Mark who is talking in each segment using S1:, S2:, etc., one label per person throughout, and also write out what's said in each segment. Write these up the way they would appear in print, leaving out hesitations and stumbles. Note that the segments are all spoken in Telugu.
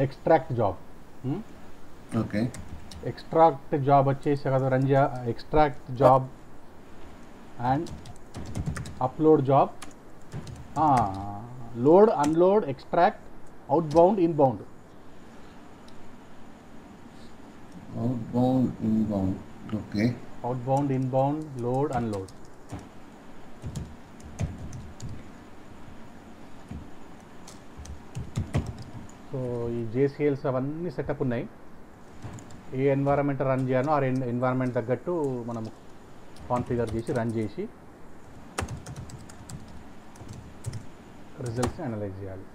S1: extract job.
S2: Okay.
S1: Extract job వచ్చేసి కదా run extract job and upload job, load unload extract outbound inbound.
S2: Outbound inbound. Okay.
S1: Outbound inbound load unload. So ఈ జేసీఎల్స్ అవన్నీ సెటప్ ఉన్నాయి. ఏ ఎన్వైరన్మెంట్ రన్ చేయాలో ఆ ఎన్వైరన్మెంట్ తగ్గట్టు మనం కాన్ఫిగర్ చేసి రన్ చేసి రిజల్ట్స్ని అనలైజ్ చేయాలి.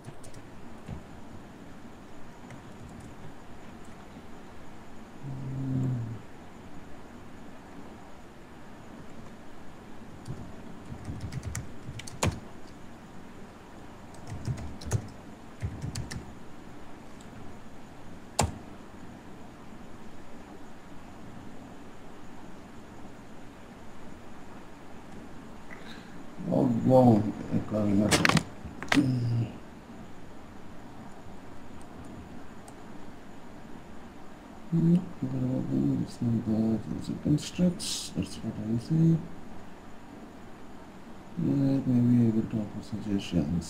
S2: Outbound. Constructs. That's what I say. Yeah, maybe able to offer suggestions.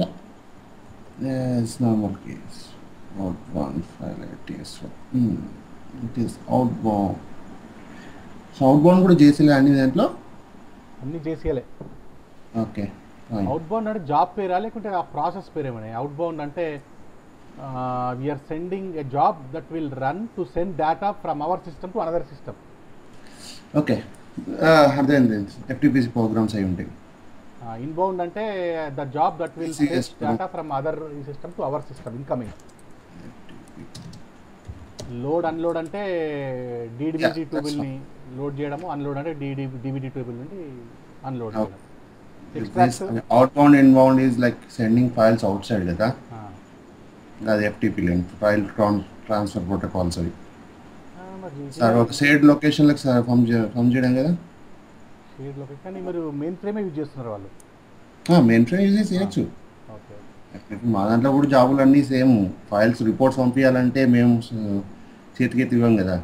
S2: Yeah. It's normal case. Outbound file ITS1. It is outbound. So outbound కూడా చేసేలే అన్ని దాంట్లో
S1: అన్ని చేసేయాలి.
S2: ఓకే.
S1: అవుట్బౌండ్ అంటే జాబ్ పేరా లేకుంటే ఆ ప్రాసెస్ పేరేమనే? అవుట్బౌండ్ అంటే we're sending a job that will run to send data from our system to another system.
S2: Okay, అర్థమైంది. ఎఫ్టిపిసి ప్రోగ్రామ్స్ అయి ఉంటాయి.
S1: ఇన్బౌండ్ అంటే the job that will fetch data from other system to our system, incoming. Load unload అంటే డివిడి టేబుల్ని లోడ్ చేయడము, అన్లోడ్ అంటే డివిడి టేబుల్ నుండి అన్లోడ్ చేయడం.
S2: Outbound inbound is like sending files out side కదా, అది FTP link file transfer protocols అవి. సార్ ఒక షేర్డ్ లొకేషన్లకు సార్ ఫామ్ చేయడం కదా.
S1: షేర్డ్ లొకేషన్ కానీ మీరు మెయిన్ ఫ్రేమే యూజ్ చేస్తున్నారు వాళ్ళు.
S2: మెయిన్ ఫ్రేమ్ యూజ్ చేయొచ్చు. మా దాంట్లో కూడా జాబులు అన్నీ సేమ్. ఫైల్స్ రిపోర్ట్స్ పంపించాలంటే మేము చేతికి ఇవ్వం కదా,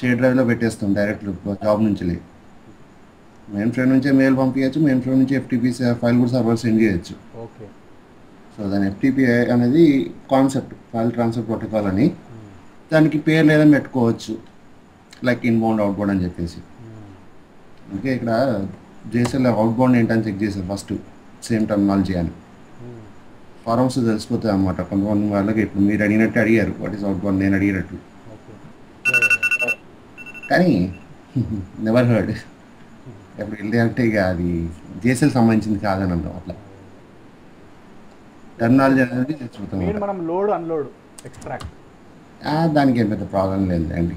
S2: షేర్ డ్రైవ్లో పెట్టేస్తాం డైరెక్ట్ జాబ్ నుంచి. మెయిన్ ఫ్రేమ్ నుంచే మెయిల్ పంపించచ్చు, మెయిన్ ఫ్రేమ్ నుంచి ఎఫ్టిపి ఫైల్ కూడా సర్వర్ సెండ్ చేయొచ్చు.
S1: ఓకే.
S2: సో దాని ఎఫ్టిపి అనేది కాన్సెప్ట్, ఫైల్ ట్రాన్స్ఫర్ ప్రోటోకాల్ అని. దానికి పేరు లేదని పెట్టుకోవచ్చు, లైక్ ఇన్బౌండ్ అవుట్బౌండ్ అని చెప్పేసి. అందుకే ఇక్కడ జేసీఎల్ అవుట్బౌండ్ ఏంటని చెక్ చేశారు ఫస్ట్, సేమ్ టర్మినాలజీ అని. ఫారమ్స్ తెలిసిపోతాయి అన్నమాట కొంతమంది వాళ్ళకి. ఇప్పుడు మీరు అడిగినట్టు అడిగారు వాట్ ఈస్ అవుట్బౌండ్, నేను అడిగినట్టు. కానీ నెవర్ హర్డ్. ఎప్పుడు వెళ్ళి అంటే ఇక అది జేసీఎల్ సంబంధించింది కాదని అంటాం. అట్లా టర్మినాలజీ అనేది తెలిసిపోతాం.
S1: మనం లోడ్ అన్లోడ్ ఎక్స్ట్రాక్ట్
S2: దానికి ఏం పెద్ద ప్రాబ్లం లేదు అండి.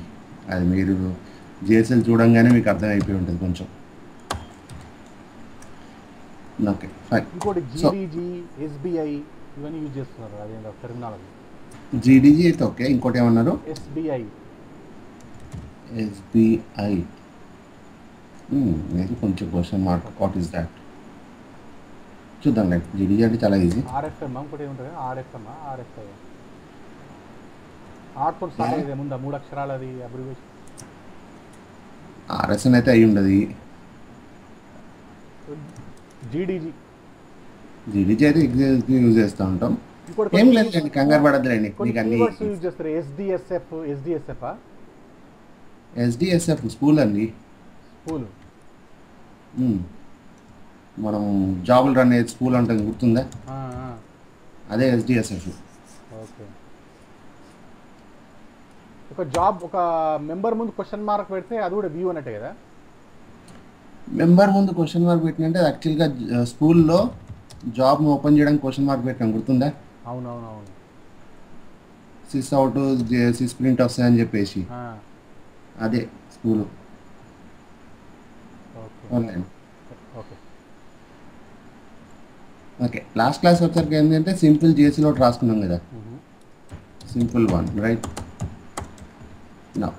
S2: అది మీరు జేసీఎల్ చూడంగానే మీకు అర్థమైపోయి ఉంటుంది కొంచెం. Okay fine.
S1: ఇంకోటి జీడీజీ, ఎస్బీఐ ఇవన్నీ యూజ్ చేస్తున్నారు, అదే టెర్మినాలజీ.
S2: జీడీజీ అయితే ఓకే. ఇంకోటి ఏమన్నారు?
S1: ఎస్బీఐ.
S2: ఎస్బీఐ ఇది కొంచెం question mark. What is that? చూద్దాం. లైక్ జీడీజీ అంటే చాలా ఈజీ.
S1: ఆర్ఎఫ్ఎం ఇంకోటి ఏముంటుంది? ఆర్ఎఫ్ఎం, ఆర్ఎఫ్ఐ, ఆర్తో స్టార్ట్ అయ్యేది ముందు 3 అక్షరాలు, అది అబ్రివేషన్.
S2: ఆర్ఎస్ఎన్ అయితే అయి ఉండదు.
S1: జీడీజీ
S2: అయితే యూజ్ చేస్తూ ఉంటాం. ఏం లేదండి, కంగారు పడద్దులేండి. మీకు అన్ని
S1: యూజ్ చేస్తారు. ఎస్డిఎస్ఎఫ్,
S2: ఎస్డిఎస్ఎఫ్ స్కూల్ అండి.
S1: స్కూల్
S2: మనం జాబులు రన్ అయ్యేది స్కూల్ అంటే గుర్తుందా? అదే ఎస్డిఎస్ఎఫ్.
S1: ఓకే. ఒక జాబ్ ఒక మెంబర్ ముందు క్వశ్చన్ మార్క్ పెడితే అది కూడా వ్యూ అన్నట్టే కదా.
S2: మెంబర్ ముందు క్వశ్చన్ మార్క్ పెట్టినంటే యాక్చువల్గా స్కూల్లో జాబ్ను ఓపెన్ చేయడానికి క్వశ్చన్ మార్క్ పెట్టాం, గుర్తుందా?
S1: అవునవునవును.
S2: సిస్ అవుట్ సిస్ ప్రింట్ వస్తాయని చెప్పేసి అదే స్కూలు. ఓకే. లాస్ట్ క్లాస్ వచ్చరికి ఏంటంటే సింపుల్ జేసీలో రాసుకున్నాం కదా, సింపుల్ 1 రైట్. నా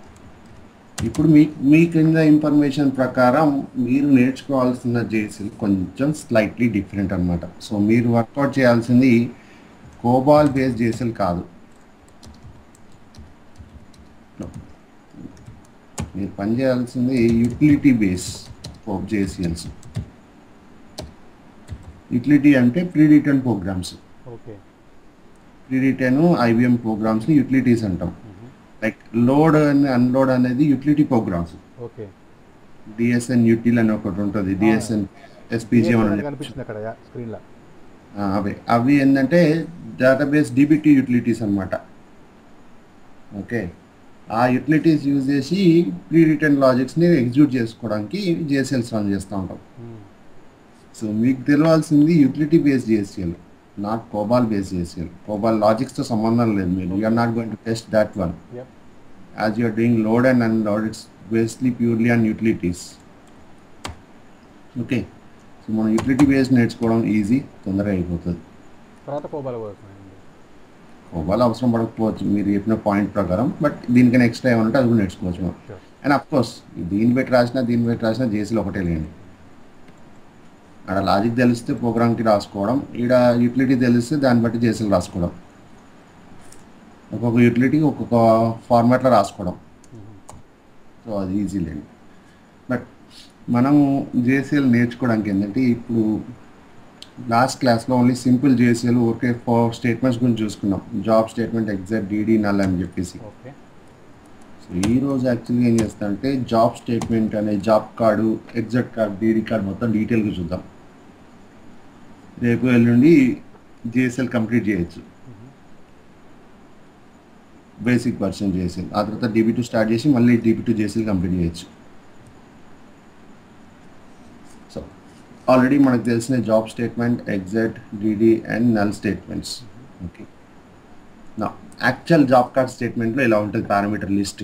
S2: ఇప్పుడు మీ కింద ఇన్ఫర్మేషన్ ప్రకారం మీరు నేర్చుకోవాల్సిన జేసీల్ కొంచెం స్లైట్లీ డిఫరెంట్ అనమాట. సో మీరు వర్కౌట్ చేయాల్సింది కోబాల్ బేస్డ్ జేఎస్ఎల్ కాదు. No. మీరు పనిచేయాల్సింది యూటిలిటీ బేస్ జేఎస్ఎల్స్. యూటిలిటీ అంటే pre written programs.
S1: Okay.
S2: Pre written IBM ప్రోగ్రామ్స్ని యూటిలిటీస్ అంటాం. లైక్ లోడ్ అండ్ అన్లోడ్ అనేది utility programs.
S1: Okay.
S2: DSN util అని ఒకటి ఉంటుంది, డిఎస్ఎన్ ఎస్పీజిఎం అని
S1: కనిపిస్తుంది అక్కడ స్క్రీన్లో.
S2: అవి ఏంటంటే డేటాబేస్ డిబిటీ యూటిలిటీస్ అనమాట. ఓకే. ఆ యూటిలిటీస్ యూజ్ చేసి ప్రీ రిటర్న్ లాజిక్స్ని ఎగ్జిక్యూట్ చేసుకోవడానికి జేఎస్ఎల్స్ రన్ చేస్తూ ఉంటాం. సో మీకు తెలియాల్సింది utility based JSL, not COBOL based JSL. COBOL లాజిక్స్తో సంబంధం లేదు. మీరు you are not going to test that one. As you are doing load and unload, it's basically purely on utilities. Okay. So మనం యూటిలిటీ బేస్డ్ నేర్చుకోవడం ఈజీ, తొందరగా అయిపోతుంది.
S1: తర్వాత
S2: కోబాల్ అవసరం పడకపోవచ్చు మీరు చెప్పిన పాయింట్ ప్రకారం, బట్ దీనికైనా ఎక్స్ట్రా ఏమంటే అది కూడా నేర్చుకోవచ్చు మనం. అండ్ అఫ్కోర్స్ దీన్ని బట్టి రాసినా జేసీలు ఒకటే లేండి. ఆడ లాజిక్ తెలిస్తే ప్రోగ్రామ్కి రాసుకోవడం, ఈడ యూటిలిటీ తెలిస్తే దాన్ని బట్టి జేసీలు రాసుకోవడం, ఒక్కొక్క యూటిలిటీకి ఒక్కొక్క ఫార్మాట్లో రాసుకోవడం. సో అది ఈజీ లేండి. బట్ మనము జేసీఎల్ నేర్చుకోవడానికి ఏంటంటే, ఇప్పుడు లాస్ట్ క్లాస్లో only simple JCL okay 4 statements గురించి చూసుకున్నాం. Job statement, exact, DD, null అని చెప్పేసి. సో ఈరోజు యాక్చువల్గా ఏం చేస్తానంటే జాబ్ స్టేట్మెంట్ అనే job card, exact card, DD card మొత్తం డీటెయిల్గా చూద్దాం. రేపు ఎల్లుండి జేఎస్ఎల్ కంప్లీట్ చేయొచ్చు, బేసిక్ వర్షన్ జేఎస్ఎల్. ఆ తర్వాత DB2 స్టార్ట్ చేసి మళ్ళీ DB2 జేఎస్ఎల్ కంప్లీట్ చేయొచ్చు. సో ఆల్రెడీ మనకు తెలిసిన job statement, exact, DD and null statements. Okay. నా యాక్చువల్ జాబ్ కార్డ్ స్టేట్మెంట్లో ఇలా ఉంటుంది parameter list.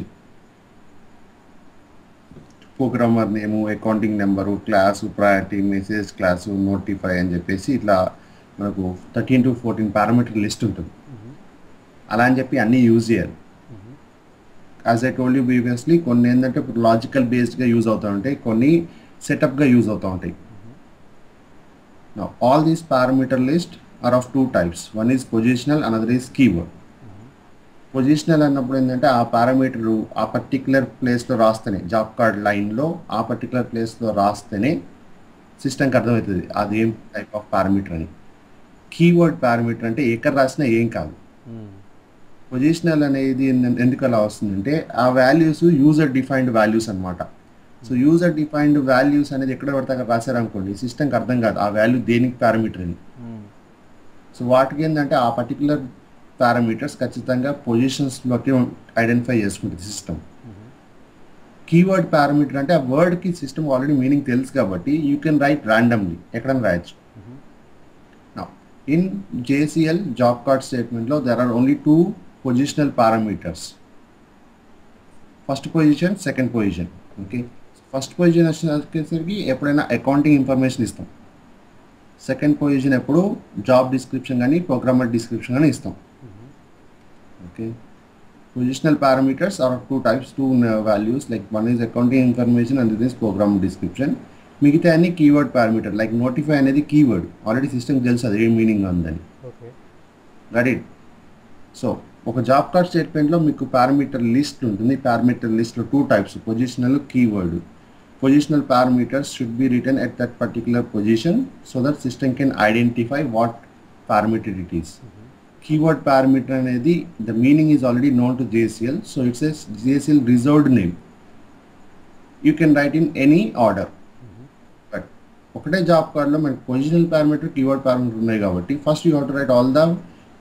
S2: Programmer name, accounting number, class, priority, message class, notify అని చెప్పేసి ఇట్లా మనకు 13 to 14 పారామీటర్ లిస్ట్ ఉంటుంది. అలా అని చెప్పి అన్నీ యూజ్ చేయాలి. As I told you previously, కొన్ని ఏంటంటే ఇప్పుడు లాజికల్ బేస్డ్గా యూజ్ అవుతూ ఉంటాయి, కొన్ని సెటప్గా యూజ్ అవుతూ ఉంటాయి. Now all these parameter list are of 2 types. One is positional, another is keyword. Positional అన్నప్పుడు ఏంటంటే ఆ పారామీటర్ ఆ పర్టికులర్ ప్లేస్లో రాస్తేనే, జాబ్ కార్డ్ లైన్లో ఆ పర్టికులర్ ప్లేస్లో రాస్తేనే సిస్టమ్కి అర్థమవుతుంది అది ఏం టైప్ ఆఫ్ పారామీటర్ అని. కీవర్డ్ పారామీటర్ అంటే ఎక్కడ రాసినా ఏం కాదు. పొజిషనల్ అనేది ఎందుకు అలా వస్తుందంటే ఆ వాల్యూస్ యూజర్ డిఫైన్డ్ వాల్యూస్ అనమాట. సో యూజర్ డిఫైన్డ్ వాల్యూస్ అనేది ఎక్కడ పడితే అక్కడ రాశారనుకోండి, సిస్టమ్కి అర్థం కాదు ఆ వాల్యూ దేనికి పారామీటర్ అని. సో వాటికి ఏంటంటే ఆ పర్టికులర్ పారామీటర్స్ ఖచ్చితంగా పొజిషన్స్లోకి ఐడెంటిఫై చేసుకుంటుంది సిస్టమ్. కీవర్డ్ పారామీటర్ అంటే ఆ వర్డ్కి సిస్టమ్ ఆల్రెడీ మీనింగ్ తెలుసు కాబట్టి యూ కెన్ రైట్ ర్యాండమ్లీ, ఎక్కడైనా రాయొచ్చు. ఇన్ JCL జాబ్ కార్డ్ స్టేట్మెంట్లో there are only 2 positional parameters, first position, second position. Okay. First position వచ్చేసరికి ఎప్పుడైనా అకౌంటింగ్ ఇన్ఫర్మేషన్ ఇస్తాం. సెకండ్ పొజిషన్ ఎప్పుడు జాబ్ డిస్క్రిప్షన్ కానీ ప్రోగ్రామర్ డిస్క్రిప్షన్ కానీ ఇస్తాం. Okay. Positional parameters are 2 types, 2 values, like one is accounting information and this is program description. మిగతా అన్ని కీవర్డ్ పారామీటర్. లైక్ నోటిఫై అనేది కీవర్డ్, ఆల్రెడీ సిస్టమ్కి తెలుసు అది ఏం మీనింగ్ ఉందని. రైట్. సో ఒక జాబ్ కార్డ్ స్టేట్మెంట్లో మీకు పారామీటర్ లిస్ట్ ఉంటుంది. పారామీటర్ లిస్ట్లో 2 types, positional, keyword. Positional parameters should be written at that particular position so that system can identify what parameter it is. Keyword parameter అనేది the meaning is already known to JCL, so it's a JCL reserved name. You can right in any order. But ఒకటే జాబ్ కార్డ్లో మనకి పొజిషనల్ పారామీటర్, కీవర్డ్ పారామీటర్ ఉన్నాయి కాబట్టి first you have to right all the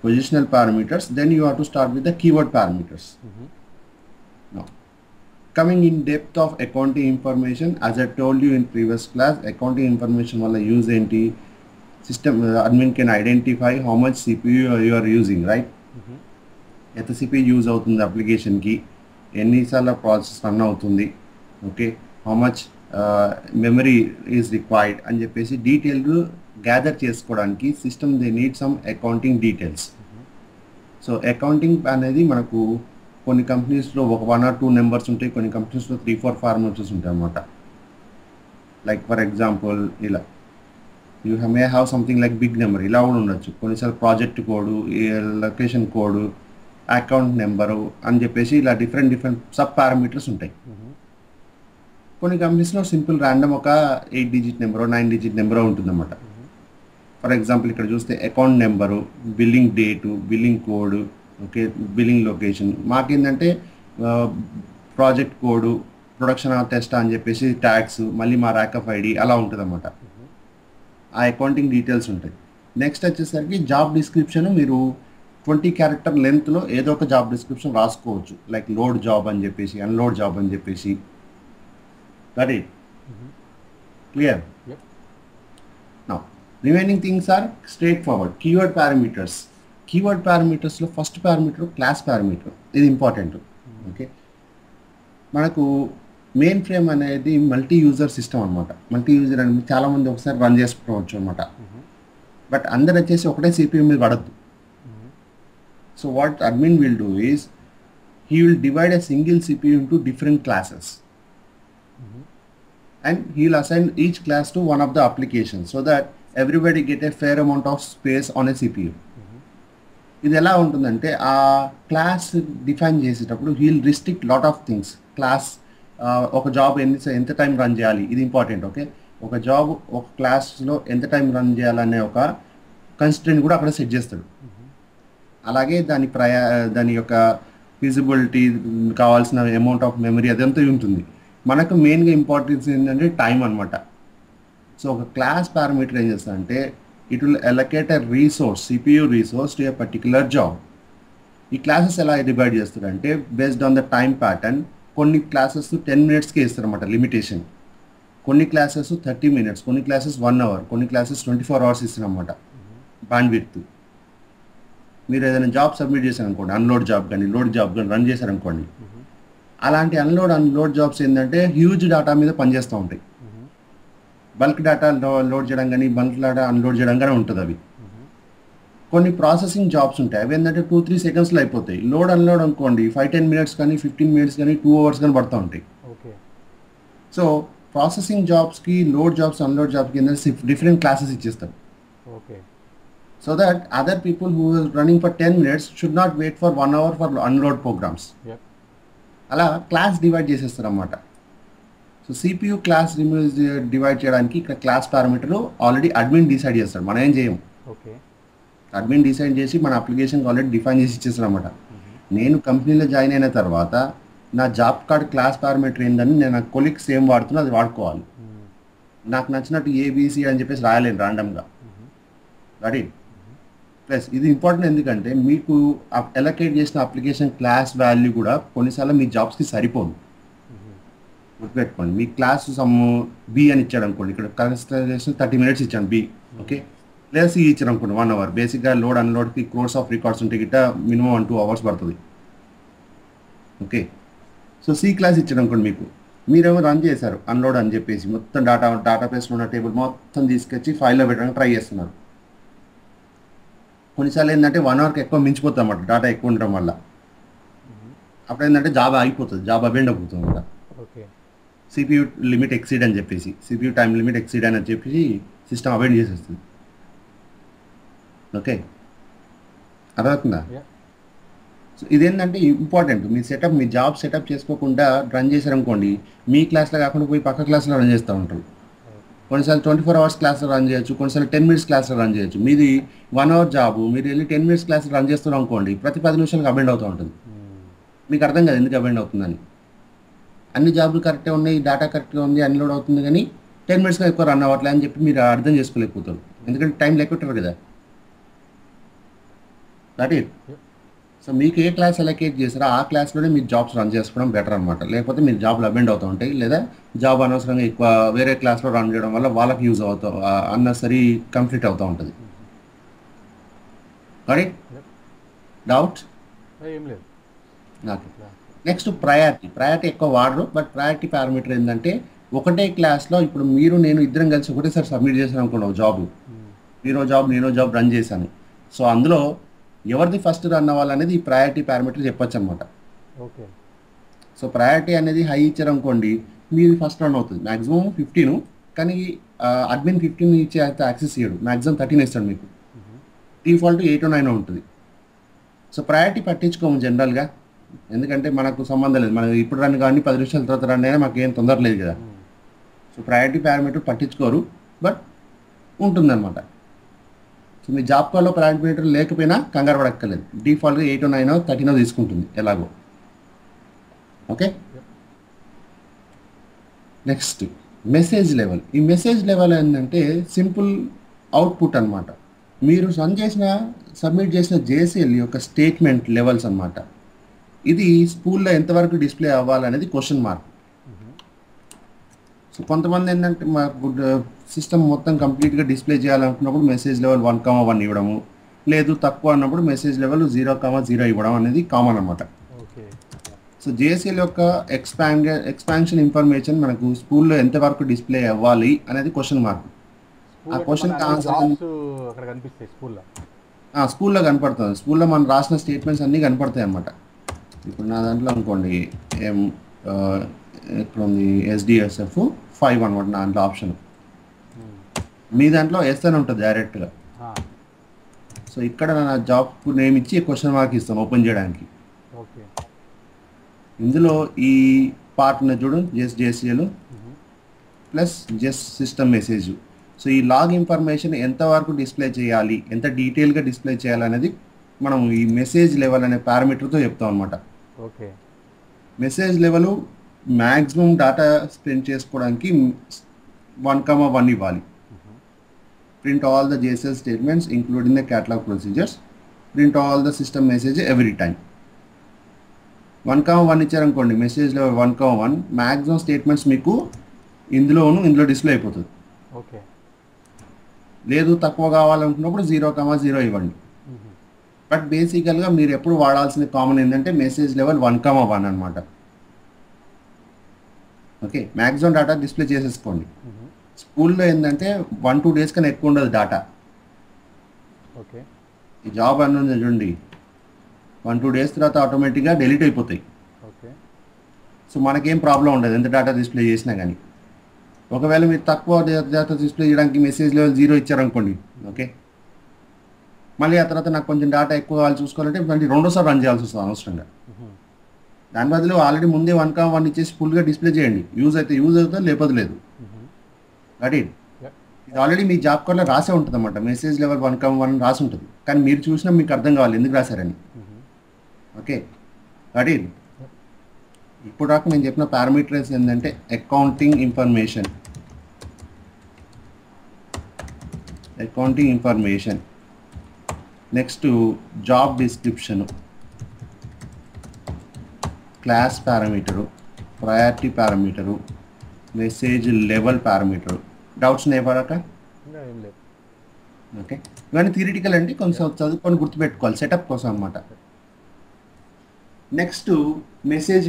S2: positional parameters, then you have to start with the keyword parameters. Now coming in depth of accounting information, as I told you in previous class, accounting information wala use enti system admin can identify how much CPU you are using, right? ఎంత CPU యూజ్ అవుతుంది అప్లికేషన్కి, ఎన్నిసార్లు ప్రాసెస్ రన్ అవుతుంది, okay, how much memory is required అని చెప్పేసి డీటెయిల్ గ్యాదర్ చేసుకోవడానికి system they need some accounting details. So accounting అనేది మనకు కొన్ని కంపెనీస్లో ఒక 1 or 2 నెంబర్స్ ఉంటాయి, కొన్ని కంపెనీస్లో 3-4 ఫార్ములాస్ ఉంటాయి అన్నమాట. లైక్ ఫర్ ఎగ్జాంపుల్ ఇలా you may have something like big number ఇలా కూడా ఉండొచ్చు. కొన్నిసార్లు project code, location code, account number అని చెప్పేసి ఇలా డిఫరెంట్ సబ్ పారామీటర్స్ ఉంటాయి. కొన్ని కంపెనీస్లో సింపుల్ ర్యాండమ్ ఒక 8 డిజిట్ నెంబరో 9 డిజిట్ నెంబరో ఉంటుందన్నమాట. ఫర్ ఎగ్జాంపుల్ ఇక్కడ చూస్తే account number, billing date, billing code, okay, billing location. మాకేంటంటే ప్రాజెక్ట్ కోడు, ప్రొడక్షన్ టెస్ట్ అని చెప్పేసి ట్యాక్స్, మళ్ళీ మా ర్యాక్ ఆఫ్ ఐడి అలా ఉంటుంది అన్నమాట. ఆ అకౌంటింగ్ డీటెయిల్స్ ఉంటాయి. నెక్స్ట్ వచ్చేసరికి జాబ్ డిస్క్రిప్షన్ మీరు 20 క్యారెక్టర్ లెంత్లో ఏదో ఒక జాబ్ డిస్క్రిప్షన్ రాసుకోవచ్చు. లైక్ లోడ్ జాబ్ అని చెప్పేసి, అన్లోడ్ జాబ్ అని చెప్పేసి. That it clear. Now remaining things are straight forward. Keyword parameters. Keyword పారామీటర్స్లో ఫస్ట్ పారామీటర్ క్లాస్ పారామీటర్. ఇది ఇంపార్టెంట్. ఓకే, మనకు మెయిన్ ఫ్రేమ్ అనేది మల్టీ యూజర్ సిస్టమ్ అనమాట. మల్టీ యూజర్ అనేది చాలామంది ఒకసారి రన్ చేసుకోవచ్చు అనమాట. బట్ అందరు వచ్చేసి ఒకటే సిపియూ మీద పడద్దు. So what admin will do is he will divide a single CPU into different classes and he'll assign each class to one of the applications so that everybody get a fair amount of space on a CPU. ఇది ఎలా ఉంటుందంటే ఆ క్లాస్ డిఫైన్ చేసేటప్పుడు he'll restrict lot of things. Class ఒక జాబ్ ఎంత టైం రన్ చేయాలి, ఇది ఇంపార్టెంట్. ఓకే, ఒక జాబ్ ఒక క్లాస్లో ఎంత టైం రన్ చేయాలనే ఒక కన్స్ట్రెంట్ కూడా అక్కడ సెట్ చేస్తాడు. అలాగే దాని యొక్క ఫీజిబిలిటీ, కావాల్సిన అమౌంట్ ఆఫ్ మెమరీ అదంతా ఉంటుంది. మనకు మెయిన్గా ఇంపార్టెన్స్ ఏంటంటే టైం అనమాట. సో ఒక క్లాస్ పారామీటర్ ఏం చేస్తారంటే it will allocate a resource, CPU resource to a particular job. ఈ క్లాసెస్ ఎలా డివైడ్ చేస్తారంటే based on the time pattern. కొన్ని క్లాసెస్ 10 మినిట్స్కే ఇస్తారన్నమాట లిమిటేషన్. కొన్ని క్లాసెస్ 30 మినిట్స్, కొన్ని క్లాసెస్ 1 అవర్, కొన్ని క్లాసెస్ 24 అవర్స్ ఇస్తారన్నమాట బ్యాండ్ విడ్త్. మీరు ఏదైనా జాబ్ సబ్మిట్ చేశారనుకోండి, అన్లోడ్ జాబ్ కానీ లోడ్ జాబ్ కానీ రన్ చేశారనుకోండి, అలాంటి అన్లోడ్ జాబ్స్ ఏంటంటే హ్యూజ్ డేటా మీద పనిచేస్తూ ఉంటాయి. బల్క్ డేటా లోడ్ చేయడం కానీ బల్క్ డేటా అన్లోడ్ చేయడం కానీ ఉంటుంది. అవి కొన్ని ప్రాసెసింగ్ జాబ్స్ ఉంటాయి. అవి ఏంటంటే 2-3 సెకండ్స్లో అయిపోతాయి. లోడ్ అన్లోడ్ అనుకోండి 5-10 మినిట్స్ కానీ 15 మినిట్స్ కానీ 2 అవర్స్ కానీ పడుతూ ఉంటాయి. సో ప్రాసెసింగ్ జాబ్స్కి, లోడ్ జాబ్స్, అన్లోడ్ జాబ్కి ఏంటంటే డిఫరెంట్ క్లాసెస్ ఇచ్చేస్తారు. So that other people who are running for 10 minutes should not wait for 1 hour for unload programs. అలా క్లాస్ డివైడ్ చేసేస్తారు అన్నమాట. సో సిపియూ క్లాస్ డివైడ్ చేయడానికి ఇక్కడ క్లాస్ పారామీటర్లు ఆల్రెడీ అడ్మిన్ డిసైడ్ చేస్తాడు, మనం ఏం చేయం. అడ్మిన్ డిసైడ్ చేసి మన అప్లికేషన్కి ఆల్రెడీ డిఫైన్ చేసి ఇచ్చేస్తారు అనమాట. నేను కంపెనీలో జాయిన్ అయిన తర్వాత నా జాబ్ కార్డ్ క్లాస్ పారామీటర్ ఏందని నేను నా కొలీగ్స్ ఏం వాడుతున్నా అది వాడుకోవాలి. నాకు నచ్చినట్టు ఏబిసి అని చెప్పేసి రాయలేను ర్యాండమ్గా. రెడీ ప్లస్ ఇది ఇంపార్టెంట్ ఎందుకంటే మీకు అలొకేట్ చేసిన అప్లికేషన్ క్లాస్ వాల్యూ కూడా కొన్నిసార్లు మీ జాబ్స్కి సరిపోదు. గుర్తుపెట్టుకోండి, మీ క్లాస్ సమ్ బి అని ఇచ్చాడు అనుకోండి, ఇక్కడ కన్సిడరేషన్ 30 మినిట్స్ ఇచ్చాను బి, ఓకే, లేదా సి ఇచ్చారు అనుకోండి 1 అవర్. బేసిక్గా లోడ్ అన్లోడ్కి క్రోర్స్ ఆఫ్ రికార్డ్స్ ఉంటే గిట్ట మినిమం 1-2 అవర్స్ పడుతుంది. ఓకే, సో సి క్లాస్ ఇచ్చాడు అనుకోండి, మీరేమో రన్ చేశారు అన్లోడ్ అని చెప్పేసి మొత్తం డేటాబేస్లో ఉన్న టేబుల్ మొత్తం తీసుకొచ్చి ఫైల్లో పెట్టడానికి ట్రై చేస్తున్నారు. కొన్నిసార్లు ఏంటంటే 1 అవర్కి ఎక్కువ మించిపోతుంది అన్నమాట డేటా ఎక్కువ ఉండడం వల్ల. అప్పుడు ఏంటంటే జాబ్ ఆగిపోతుంది, జాబ్ అబెండ్ అయిపోతుంది అన్నమాట. సిపియూ లిమిట్ ఎక్సీడ్ అని చెప్పేసి, సిపియూ టైం లిమిట్ ఎక్సీడ్ అని చెప్పేసి సిస్టమ్ అబెండ్ చేసేస్తుంది. ఓకే, అర్థమవుతుందా? సో ఇదేంటంటే ఇంపార్టెంట్. మీ జాబ్ సెటప్ చేసుకోకుండా రన్ చేశారనుకోండి, మీ క్లాస్లో కాకుండా పోయి పక్క క్లాస్లో రన్ చేస్తూ ఉంటారు. కొన్నిసార్లు 24 అవర్స్ క్లాస్లో రన్ చేయొచ్చు, కొన్నిసార్లు 10 మినిట్స్ క్లాస్లో రన్ చేయొచ్చు. మీది 1 అవర్ జాబు, మీరు వెళ్ళి 10 మినిట్స్ క్లాస్లో రన్ చేస్తున్నారు అనుకోండి, ప్రతి 10 నిమిషాలకు అబెండ్ అవుతూ ఉంటుంది. మీకు అర్థం కాదు ఎందుకు అబెండ్ అవుతుందని. అన్ని జాబులు కరెక్ట్గా ఉన్నాయి, డేటా కరెక్ట్గా ఉంది, అన్లోడ్ అవుతుంది, కానీ 10 మినిట్స్గా ఎక్కువ రన్ అవ్వట్లే అని చెప్పి మీరు అర్థం చేసుకోలేకపోతారు. ఎందుకంటే టైం లెక్కొట్టారు కదా. That it. సో మీకు ఏ క్లాస్ అలొకేట్ చేస్తారో ఆ క్లాస్లోనే మీరు జాబ్స్ రన్ చేసుకోవడం బెటర్ అనమాట. లేకపోతే మీరు జాబ్లు అబెండ్ అవుతూ ఉంటాయి, లేదా జాబ్ అనవసరంగా ఎక్కువ వేరే క్లాస్లో రన్ చేయడం వల్ల వాళ్ళకి యూజ్ అవుతా అన్నసరి కంప్లీట్ అవుతూ ఉంటుంది. కరెక్ట్? డౌట్
S1: ఏం లేదు
S2: నాకు. నెక్స్ట్ ప్రయారిటీ ఎక్కువ వాడరు, బట్ ప్రయారిటీ పారామీటర్ ఏంటంటే ఒకటే క్లాస్లో ఇప్పుడు నేను ఇద్దరం కలిసి ఒకటేసారి సబ్మిట్ చేశాను అనుకోండి ఒక జాబ్, నేనో జాబ్ రన్ చేశాను. సో అందులో ఎవరిది ఫస్ట్ రన్ అవ్వాలనేది ఈ ప్రయారిటీ పారామీటర్ చెప్పొచ్చు అనమాట.
S1: ఓకే,
S2: సో ప్రయారిటీ అనేది హై ఇచ్చారనుకోండి, మీది ఫస్ట్ రన్ అవుతుంది. మ్యాక్సిమం 15, కానీ అడ్మిన్ 15 ఇచ్చే అయితే యాక్సెస్ ఇయ్యడు, మ్యాక్సిమం 13 ఇస్తాడు మీకు. డిఫాల్ట్ 8 9 ఉంటుంది. సో ప్రయారిటీ పట్టించుకోము జనరల్గా, ఎందుకంటే మనకు సంబంధం లేదు, మనం ఇప్పుడు రన్ కానీ 10 నిమిషాల తర్వాత రన్ అయినా మాకు ఏం తొందర లేదు కదా. సో ప్రయారిటీ పారామీటర్ పట్టించుకోరు, బట్ ఉంటుందన్నమాట. సో మీ జాబ్ కాల్లో పారామీటర్ లేకపోయినా కంగారు పడక్కర్లేదు, డిఫాల్ట్గా 8 9 13 తీసుకుంటుంది ఎలాగో. Okay, next message level. ఈ మెసేజ్ లెవెల్ ఏంటంటే సింపుల్ అవుట్పుట్ అనమాట. మీరు సబ్మిట్ చేసిన జేసీఎల్ యొక్క స్టేట్మెంట్ లెవెల్స్ అనమాట. ఇది స్కూల్లో ఎంతవరకు డిస్ప్లే అవ్వాలనేది క్వశ్చన్ మార్క్. సో కొంతమంది ఏంటంటే మాకు సిస్టమ్ మొత్తం కంప్లీట్గా డిస్ప్లే చేయాలనుకున్నప్పుడు మెసేజ్ లెవెల్ 1,1 ఇవ్వడము, లేదు తక్కువ అన్నప్పుడు మెసేజ్ లెవెల్ 0,0 ఇవ్వడం అనేది కామన్ అనమాట. సో జేసీఎల్ యొక్క ఎక్స్పాన్షన్ ఇన్ఫర్మేషన్ మనకు స్కూల్లో ఎంతవరకు డిస్ప్లే అవ్వాలి అనేది క్వశ్చన్ మార్క్. ఆ క్వశ్చన్కి ఆన్సర్ స్కూల్లో కనపడుతుంది. స్కూల్లో మనం రాసిన స్టేట్మెంట్స్ అన్నీ కనపడతాయి అన్నమాట. ఇప్పుడు నా దాంట్లో అనుకోండి ఇక్కడ ఉంది SDSF 5 అనమాట నా దాంట్లో ఆప్షన్. మీ దాంట్లో ఎస్ అని ఉంటుంది డైరెక్ట్గా. సో ఇక్కడ నా జాబ్ నేమ్ ఇచ్చి క్వశ్చన్ మార్క్ ఇస్తాను ఓపెన్ చేయడానికి. ఇందులో ఈ పార్ట్ ఉన్న చూడు JCL plus system message. So ఈ లాగ్ ఇన్ఫర్మేషన్ ఎంతవరకు డిస్ప్లే చేయాలి, ఎంత డీటెయిల్గా డిస్ప్లే చేయాలనేది మనం ఈ మెసేజ్ లెవెల్ అనే పారామీటర్తో చెప్తాం అనమాట.
S1: Okay,
S2: message level maximum data spend చేసుకోవడానికి 1,1 ఇవ్వాలి. Print all the JCL statements including the catalogue procedures, print all the system message every time. 1,1 ఇచ్చారనుకోండి, మెసేజ్ లెవెల్ 1,1 మ్యాక్సిమం స్టేట్మెంట్స్ మీకు ఇందులో డిస్ప్లే అయిపోతుంది.
S1: ఓకే, లేదు
S2: తక్కువ కావాలనుకున్నప్పుడు 0,0 ఇవ్వండి. బట్ బేసికల్గా మీరు ఎప్పుడు వాడాల్సిన కామన్ ఏంటంటే మెసేజ్ లెవెల్ 1,1 అనమాట. ఓకే, మ్యాక్సిమం డేటా డిస్ప్లే చేసేసుకోండి. స్కూల్లో ఏంటంటే 1-2 డేస్ కన్నా ఎక్కువ ఉండదు డేటా.
S1: ఓకే,
S2: ఈ జాబ్ అన్నది చూడండి 1-2 డేస్ తర్వాత ఆటోమేటిక్గా డెలీట్ అయిపోతాయి.
S1: ఓకే,
S2: సో మనకేం ప్రాబ్లం ఉండదు ఎంత డేటా డిస్ప్లే చేసినా కానీ. ఒకవేళ మీరు తక్కువ డేటా డిస్ప్లే చేయడానికి మెసేజ్ లెవెల్ 0 ఇచ్చారనుకోండి, ఓకే, మళ్ళీ ఆ తర్వాత నాకు కొంచెం డేటా ఎక్కువ కావాలి చూసుకోవాలంటే మళ్ళీ రెండోసారి రన్ చేయాల్సి వస్తుంది అనవసరంగా. దాని బదులు ఆల్రెడీ ముందే 1,1 ఇచ్చేసి ఫుల్గా డిస్ప్లే చేయండి. యూజ్ అవుతుంది, లేకపోతే లేదు. అది ఇది ఆల్రెడీ మీ జాబ్ కార్డ్లో రాసే ఉంటుంది అన్నమాట. మెసేజ్ లెవెల్ 1,1 రాసి ఉంటుంది, కానీ మీరు చూసినా మీకు అర్థం కావాలి ఎందుకు రాశారని. ఓకే, అది ఇప్పుడు దాకా నేను చెప్పిన పారామీటర్స్ ఏంటంటే accounting information, next job description, class parameter, priority parameter, message level parameter. Doubts ఉన్నాయా? ఓకే, ఇవన్నీ థియరిటికల్ అండి, కొంచెం చదువుకొని గుర్తుపెట్టుకోవాలి సెటప్ కోసం అనమాట. నెక్స్ట్ మెసేజ్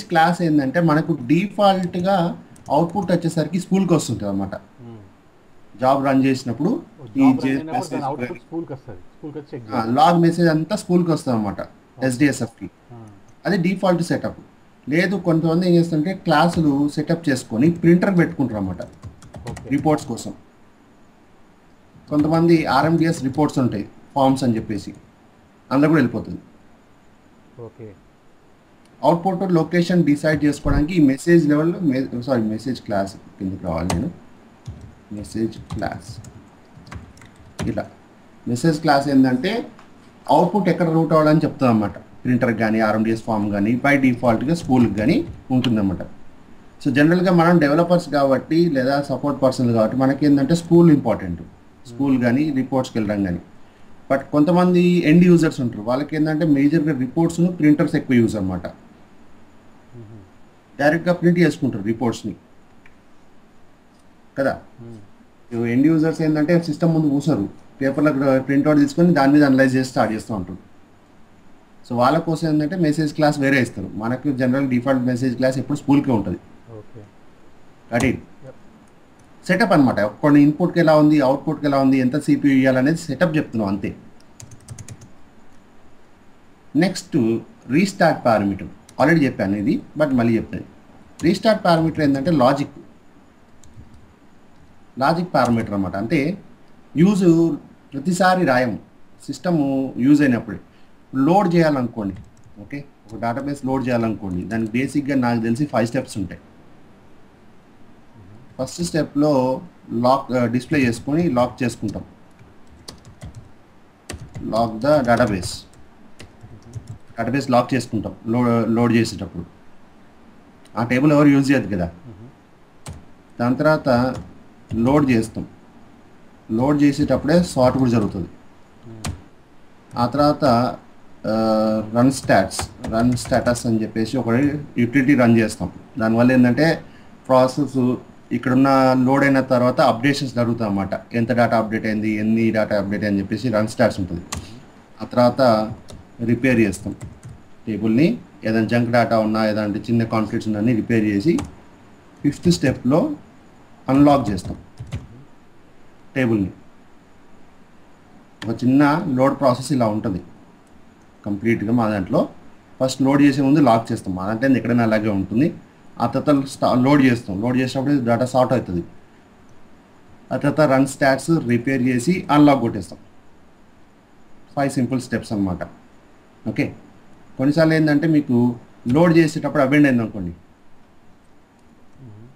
S2: క్లాస్ ఏంటంటే మనకు డిఫాల్ట్గా అవుట్పుట్ వచ్చేసరికి స్కూల్కి వస్తుంటుంది అనమాట. జాబ్ రన్ చేసినప్పుడు ఈ లాగ్ మెసేజ్ అంతా స్కూల్కి వస్తుంది అనమాట SDSFకి. అది డిఫాల్ట్ సెటప్. లేదు కొంతమంది ఏం చేస్తుంటే క్లాసులు సెటప్ చేసుకొని ప్రింటర్ పెట్టుకుంటారు అన్నమాట రిపోర్ట్స్ కోసం. కొంతమంది RMDS రిపోర్ట్స్ ఉంటాయి ఫార్మ్స్ అని చెప్పేసి, అందులో కూడా వెళ్ళిపోతుంది.
S1: ఓకే,
S2: అవుట్పుట్ లొకేషన్ డిసైడ్ చేసుకోవడానికి ఈ మెసేజ్ లెవెల్లో మెసేజ్ క్లాస్ కిందకి రావాలి. నేను మెసేజ్ క్లాస్ ఇలా మెసేజ్ క్లాస్ ఏంటంటే అవుట్పుట్ ఎక్కడ రూట్ అవ్వాలని చెప్తాం అన్నమాట. ప్రింటర్కి కానీ RMDS ఫామ్ కానీ బై డిఫాల్ట్గా స్కూల్కి కానీ ఉంటుందన్నమాట. సో జనరల్గా మనం డెవలపర్స్ కాబట్టి లేదా సపోర్ట్ పర్సన్స్ కాబట్టి మనకి ఏంటంటే స్కూల్ ఇంపార్టెంట్, స్కూల్ కానీ రిపోర్ట్స్కి వెళ్ళడం కానీ. బట్ కొంతమంది ఎండ్ యూజర్స్ ఉంటారు, వాళ్ళకి ఏంటంటే మేజర్గా రిపోర్ట్స్ను ప్రింటర్స్ ఎక్కువ యూజ్ అనమాట. డైరెక్ట్గా ప్రింట్ చేసుకుంటారు రిపోర్ట్స్ని కదా. ఎండ్ యూజర్స్ ఏంటంటే సిస్టమ్ ముందు కూర్చోరు, పేపర్లో ప్రింట్అవుట్ తీసుకొని దాని మీద అనలైజ్ చేసి స్టార్ట్ చేస్తూ ఉంటారు. సో వాళ్ళ కోసం ఏంటంటే మెసేజ్ క్లాస్ వేరే ఇస్తారు. మనకు జనరల్ డిఫాల్ట్ మెసేజ్ క్లాస్ ఎప్పుడు స్కూల్కే ఉంటుంది. అది సెటప్ అనమాట. కొన్ని ఇన్పుట్కి ఎలా ఉంది, అవుట్పుట్కి ఎలా ఉంది, ఎంత CPU ఇవ్వాలనేది సెటప్ చెప్తున్నాం అంతే. నెక్స్ట్ రీస్టార్ట్ పారామీటర్ ఆల్రెడీ చెప్పాను ఇది, బట్ మళ్ళీ చెప్తాను. రీస్టార్ట్ పారామీటర్ ఏంటంటే లాజిక్. లాజిక్ పారామీటర్ అనమాట. అంటే యూజ్ ప్రతిసారి రాయము, సిస్టమ్ యూజ్ అయినప్పుడు లోడ్ చేయాలనుకోండి. ఓకే, ఒక డేటాబేస్ లోడ్ చేయాలనుకోండి, దానికి బేసిక్గా నాకు తెలిసి 5 స్టెప్స్ ఉంటాయి. ఫస్ట్ స్టెప్లో లాక్ డిస్ప్లే చేసుకొని లాక్ చేసుకుంటాం, లాక్ ద డేటాబేస్ లాక్ చేసుకుంటాం లోడ్ చేసేటప్పుడు. ఆ టేబుల్ ఎవరు యూజ్ చేయదు కదా. దాని తర్వాత లోడ్ చేస్తాం, లోడ్ చేసేటప్పుడే సార్ట్ కూడా జరుగుతుంది. ఆ తర్వాత రన్ స్టాటస్ అని చెప్పేసి ఒక యూటిలిటీ రన్ చేస్తాం. దానివల్ల ఏంటంటే ప్రాసెస్ ఇక్కడున్న లోడ్ అయిన తర్వాత అప్డేషన్స్ జరుగుతాయి అన్నమాట. ఎంత డేటా అప్డేట్ అయింది, ఎన్ని డేటా అప్డేట్ అని చెప్పేసి రన్ స్టాట్స్ ఉంటుంది. ఆ తర్వాత రిపేర్ చేస్తాం టేబుల్ని, ఏదైనా జంక్ డేటా ఉన్నా ఏదంటే చిన్న కాన్ఫ్లిక్ట్స్ ఉన్నా రిపేర్ చేసి 5th స్టెప్లో అన్లాక్ చేస్తాం టేబుల్ని. ఒక చిన్న లోడ్ ప్రాసెస్ ఇలా ఉంటుంది కంప్లీట్గా మా దాంట్లో. ఫస్ట్ లోడ్ చేసే ముందు లాక్ చేస్తాం, మా దాంట్లో ఎక్కడైనా అలాగే ఉంటుంది. ఆ తర్వాత లోడ్ చేసినప్పుడు డేటా సార్ట్ అవుతుంది. ఆ తర్వాత రన్ స్టాట్స్ రిపేర్ చేసి అన్లాక్ కొట్టేస్తాం. 5 సింపుల్ స్టెప్స్ అనమాట. ఓకే, కొన్నిసార్లు ఏంటంటే మీకు లోడ్ చేసేటప్పుడు అబెండ్ అయింది అనుకోండి.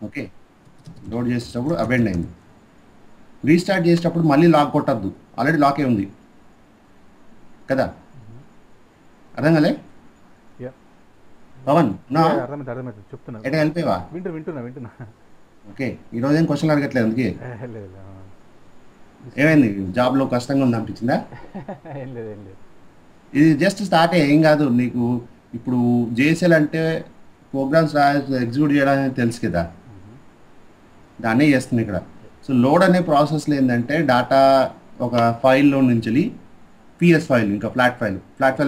S2: ఓకే, లోడ్ చేసేటప్పుడు అబెండ్ అయింది, రీస్టార్ట్ చేసేటప్పుడు మళ్ళీ లాక్ కొట్టద్దు, ఆల్రెడీ లాకే ఉంది కదా. అర్థం కాలే పవన్?
S1: చెప్తున్నా,
S2: ఎట వెళ్ళిపోయావా?
S1: వింటున్నా.
S2: ఓకే, ఈరోజు ఏం క్వశ్చన్ అడగట్లేదు అందుకే. ఏమైంది, జాబ్లో కష్టంగా ఉంది అనిపించిందా?
S1: ఏం లేదు.
S2: ఇది జస్ట్ స్టార్ట్ ఏం కాదు. నీకు ఇప్పుడు జేఎస్ఎల్ అంటే ప్రోగ్రామ్స్ ఎగ్జిక్యూట్ చేయడానికి తెలుసు కదా, దాన్నే చేస్తుంది ఇక్కడ. సో లోడ్ అనే ప్రాసెస్లో ఏంటంటే డేటా ఒక ఫైల్లో నుంచి పిఎస్ ఫైల్, ఇంకా ఫ్లాట్ ఫైల్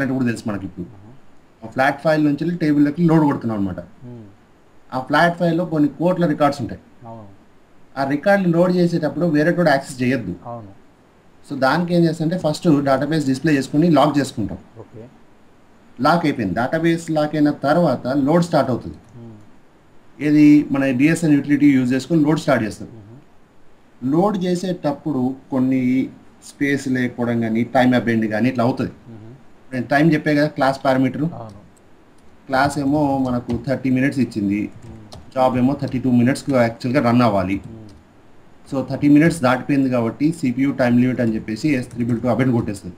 S2: అంటే కూడా తెలుసు మనకి. ఇప్పుడు ఆ ఫ్లాట్ ఫైల్ నుంచి టేబుల్లోకి లోడ్ కొడుతున్నాం అనమాట. ఆ ఫ్లాట్ ఫైల్లో కొన్ని కోట్ల రికార్డ్స్ ఉంటాయి. ఆ రికార్డులు లోడ్ చేసేటప్పుడు వేరే కూడా యాక్సెస్ చేయొద్దు. సో దానికి ఏం చేస్తామంటే ఫస్ట్ డేటాబేస్ డిస్ప్లే చేసుకుని లాక్ చేసుకుంటాం. లాక్ అయిపోయింది, డేటాబేస్ లాక్ అయిన తర్వాత లోడ్ స్టార్ట్ అవుతుంది. ఏది మన డిఎస్ఎన్ యూటిలిటీ యూజ్ చేసుకొని లోడ్ స్టార్ట్ చేస్తుంది. లోడ్ చేసేటప్పుడు కొన్ని స్పేస్ లేకపోవడం కానీ టైం అబెండ్ కానీ ఇట్లా అవుతుంది. నేను టైం చెప్పే కదా, క్లాస్ పారామీటర్. క్లాస్ ఏమో మనకు 30 minutes ఇచ్చింది, జాబ్ ఏమో 32 minutes యాక్చువల్గా రన్ అవ్వాలి. సో 30 minutes దాటిపోయింది కాబట్టి CPU టైం లిమిట్ అని చెప్పేసి S3 అబెండ్ కొట్టేస్తుంది.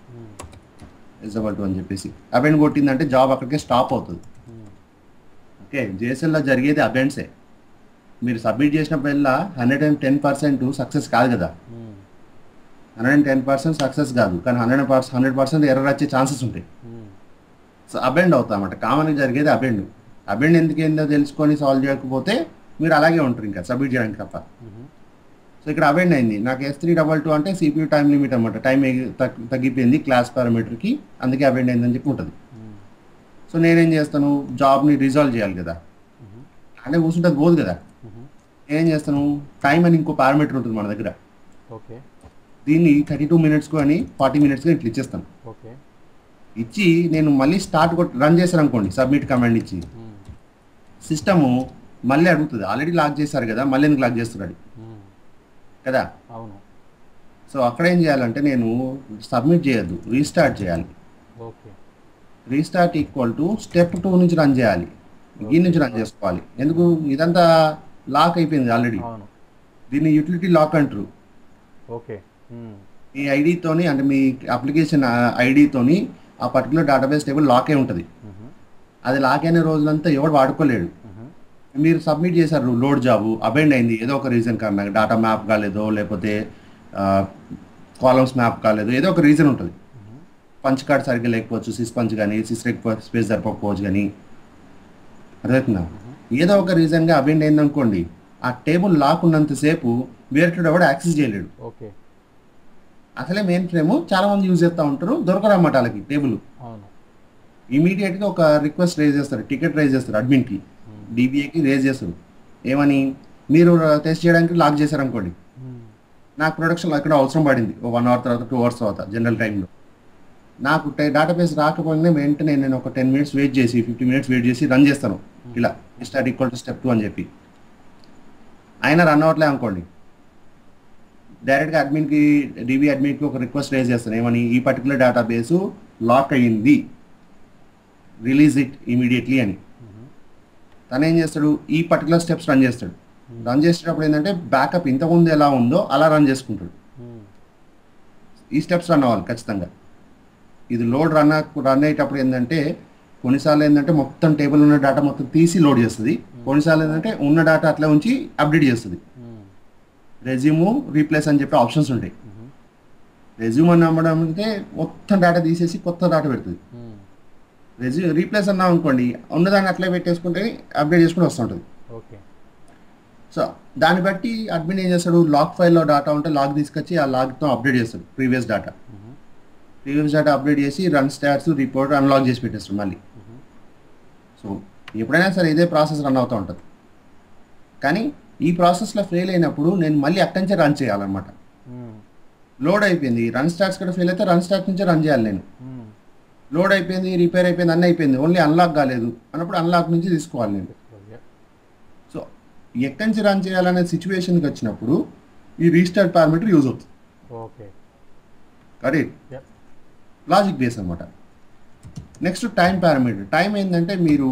S2: S2 అని చెప్పేసి అబెండ్ కొట్టిందంటే జాబ్ అక్కడికే స్టాప్ అవుతుంది. ఓకే, జేఎస్ఎల్లో జరిగేది అబెండ్సే. మీరు సబ్మిట్ చేసినప్పుడల్లా 110% సక్సెస్ కాదు కదా. 110% సక్సెస్ కాదు, కానీ 100% ఎర్రర్ వచ్చే ఛాన్సెస్ ఉంటాయి. సో అబెండ్ అవుతాయి అన్నమాట. కామన్గా జరిగేది అబెండ్ ఎందుకు ఏందో తెలుసుకొని సాల్వ్ చేయకపోతే మీరు అలాగే ఉంటారు ఇంకా సబ్మిట్ చేయడానికి తప్ప. సో ఇక్కడ అబెండ్ అయింది, నాకు S322 అంటే CPU టైం లిమిట్ అనమాట. టైం తగ్గిపోయింది క్లాస్ పారామీటర్కి, అందుకే అబెండ్ అయిందని చెప్పి ఉంటుంది. సో నేనేం చేస్తాను, జాబ్ని రిజాల్వ్ చేయాలి కదా, అంటే కూర్చుంటుంది పోదు కదా. నేనేం చేస్తాను, టైం అని ఇంకో పారామీటర్ ఉంటుంది మన దగ్గర.
S1: ఓకే,
S2: దీన్ని 32 minutes అని 40 minutes ఇట్లా ఇచ్చేస్తాను.
S1: ఓకే,
S2: ఇచ్చి నేను మళ్ళీ స్టార్ట్ రన్ చేశాను అనుకోండి, సబ్మిట్ కమాండ్ ఇచ్చి, సిస్టము మళ్ళీ అడుగుతుంది, ఆల్రెడీ లాక్ చేశారు కదా, మళ్ళీ ఎందుకు లాక్ చేస్తున్నాడు కదా.
S1: అవును.
S2: సో అక్కడ ఏం చేయాలంటే నేను సబ్మిట్ చేయొద్దు, రీస్టార్ట్ చేయాలి.
S1: Okay,
S2: restart equal to step 2 నుంచి రన్ చేయాలి, దీని నుంచి రన్ చేసుకోవాలి. ఎందుకు, ఇదంతా లాక్ అయిపోయింది ఆల్రెడీ. దీన్ని యూటిలిటీ లాక్ అంటారు.
S1: ఓకే,
S2: మీ ఐడితోని, అంటే మీ అప్లికేషన్ ఐడితోని ఆ పర్టికులర్ డేటాబేస్ టేబుల్ లాక్ అయి ఉంటుంది. అది లాక్ అయిన రోజులంతా ఎవడు వాడుకోలేడు. మీరు సబ్మిట్ చేశారు లోడ్ జాబు, అబెండ్ అయింది ఏదో ఒక రీజన్ కారణంగా, డేటా మ్యాప్ కాలేదో, లేకపోతే కాలమ్స్ మ్యాప్ కాలేదో, ఏదో ఒక రీజన్ ఉంటుంది. పంచ్ కార్డ్ సరిగ్గా లేకపోవచ్చు, సిస్ పంచ్ కానీ సిస్రెక్ స్పేస్ సరిపోకపోవచ్చు కానీ, అర్థమవుతుందా. ఏదో ఒక రీజన్గా అబెండ్ అయింది అనుకోండి, ఆ టేబుల్ లాక్ ఉన్నంతసేపు వేరే కూడా యాక్సెస్ చేయలేడు.
S1: ఓకే,
S2: అసలే మెయిన్ ఫ్రేమ్ చాలా మంది యూజ్ చేస్తూ ఉంటారు, దొరకరన్నమాట వాళ్ళకి టేబుల్. ఇమీడియట్గా ఒక రిక్వెస్ట్ రేజ్ చేస్తారు, టికెట్ రేజ్ చేస్తారు, అడ్మిన్కి DBAకి రేజ్ చేస్తారు. ఏమని, మీరు టెస్ట్ చేయడానికి లాక్ చేశారు అనుకోండి, నాకు ప్రొడక్షన్ ఇక్కడ అవసరం పడింది 1 hour తర్వాత 2 hours తర్వాత జనరల్ టైంలో, నాకు డేటాబేస్ రాకపోయినా వెంటనే నేను ఒక 10 minutes వెయిట్ చేసి 50 minutes వెయిట్ చేసి రన్ చేస్తాను ఇలా, స్టార్ట్ ఈక్వల్ టు స్టెప్ 2 అని చెప్పి. అయినా రన్ అవ్వట్లే అనుకోండి, డైరెక్ట్గా అడ్మిన్కి డిబి అడ్మిన్కి ఒక రిక్వెస్ట్ రేజ్ చేస్తాను, ఏమని, ఈ పర్టికులర్ డేటాబేసు లాక్ అయ్యింది, రిలీజ్ ఇట్ ఇమీడియట్లీ అని. తను ఏం చేస్తాడు, ఈ పర్టికులర్ స్టెప్స్ రన్ చేస్తాడు. రన్ చేసేటప్పుడు ఏంటంటే బ్యాకప్ ఇంతకుముందు ఎలా ఉందో అలా రన్ చేసుకుంటాడు. ఈ స్టెప్స్ రన్ అవ్వాలి ఖచ్చితంగా. ఇది లోడ్ రన్ అయ్యేటప్పుడు ఏంటంటే కొన్నిసార్లు ఏంటంటే మొత్తం టేబుల్ ఉన్న డేటా మొత్తం తీసి లోడ్ చేస్తుంది, కొన్నిసార్లు ఏంటంటే ఉన్న డేటా అట్లా ఉంచి అప్డేట్ చేస్తుంది. రెజ్యూము రీప్లేస్ అని చెప్పి ఆప్షన్స్ ఉంటాయి. రెజ్యూమ్ అని నమ్మడం అంటే మొత్తం డేటా తీసేసి కొత్త డేటా పెడుతుంది. రీప్లేస్ అన్నాం అనుకోండి, ఉన్నదాన్ని అట్లే పెట్టేసుకుంటే అప్డేట్ చేసుకుని వస్తుంటుంది. సో దాన్ని బట్టి అడ్మిన్ ఏం చేస్తాడు, లాగ్ ఫైల్లో డేటా ఉంటే లాగ్ తీసుకొచ్చి ఆ లాగ్తో అప్డేట్ చేస్తాడు. ప్రీవియస్ డేటా అప్డేట్ చేసి రన్ స్టాట్స్ రిపోర్ట్ అన్లాక్ చేసి పెట్టేస్తాడు మళ్ళీ. సో ఎప్పుడైనా సరే ఇదే ప్రాసెస్ రన్ అవుతూ ఉంటుంది. కానీ ఈ ప్రాసెస్లో ఫెయిల్ అయినప్పుడు నేను మళ్ళీ అక్కడి నుంచే రన్ చేయాలన్నమాట. లోడ్ అయిపోయింది, రన్ స్టాట్స్ కూడా ఫెయిల్ అయితే రన్ స్టార్ట్ నుంచే రన్ చేయాలి నేను. లోడ్ అయిపోయింది, రిపేర్ అయిపోయింది, అన్నీ అయిపోయింది, ఓన్లీ అన్లాక్ కాలేదు అన్నప్పుడు అన్లాక్ నుంచి తీసుకోవాలి నేను. సో ఎక్కడి నుంచి రన్ చేయాలనే సిచ్యువేషన్కి వచ్చినప్పుడు ఈ రీస్టార్ట్ పారామీటర్ యూజ్ అవుతుంది. కరెక్ట్, లాజిక్ బేస్ అనమాట. Next time parameter. టైం ఏంటంటే మీరు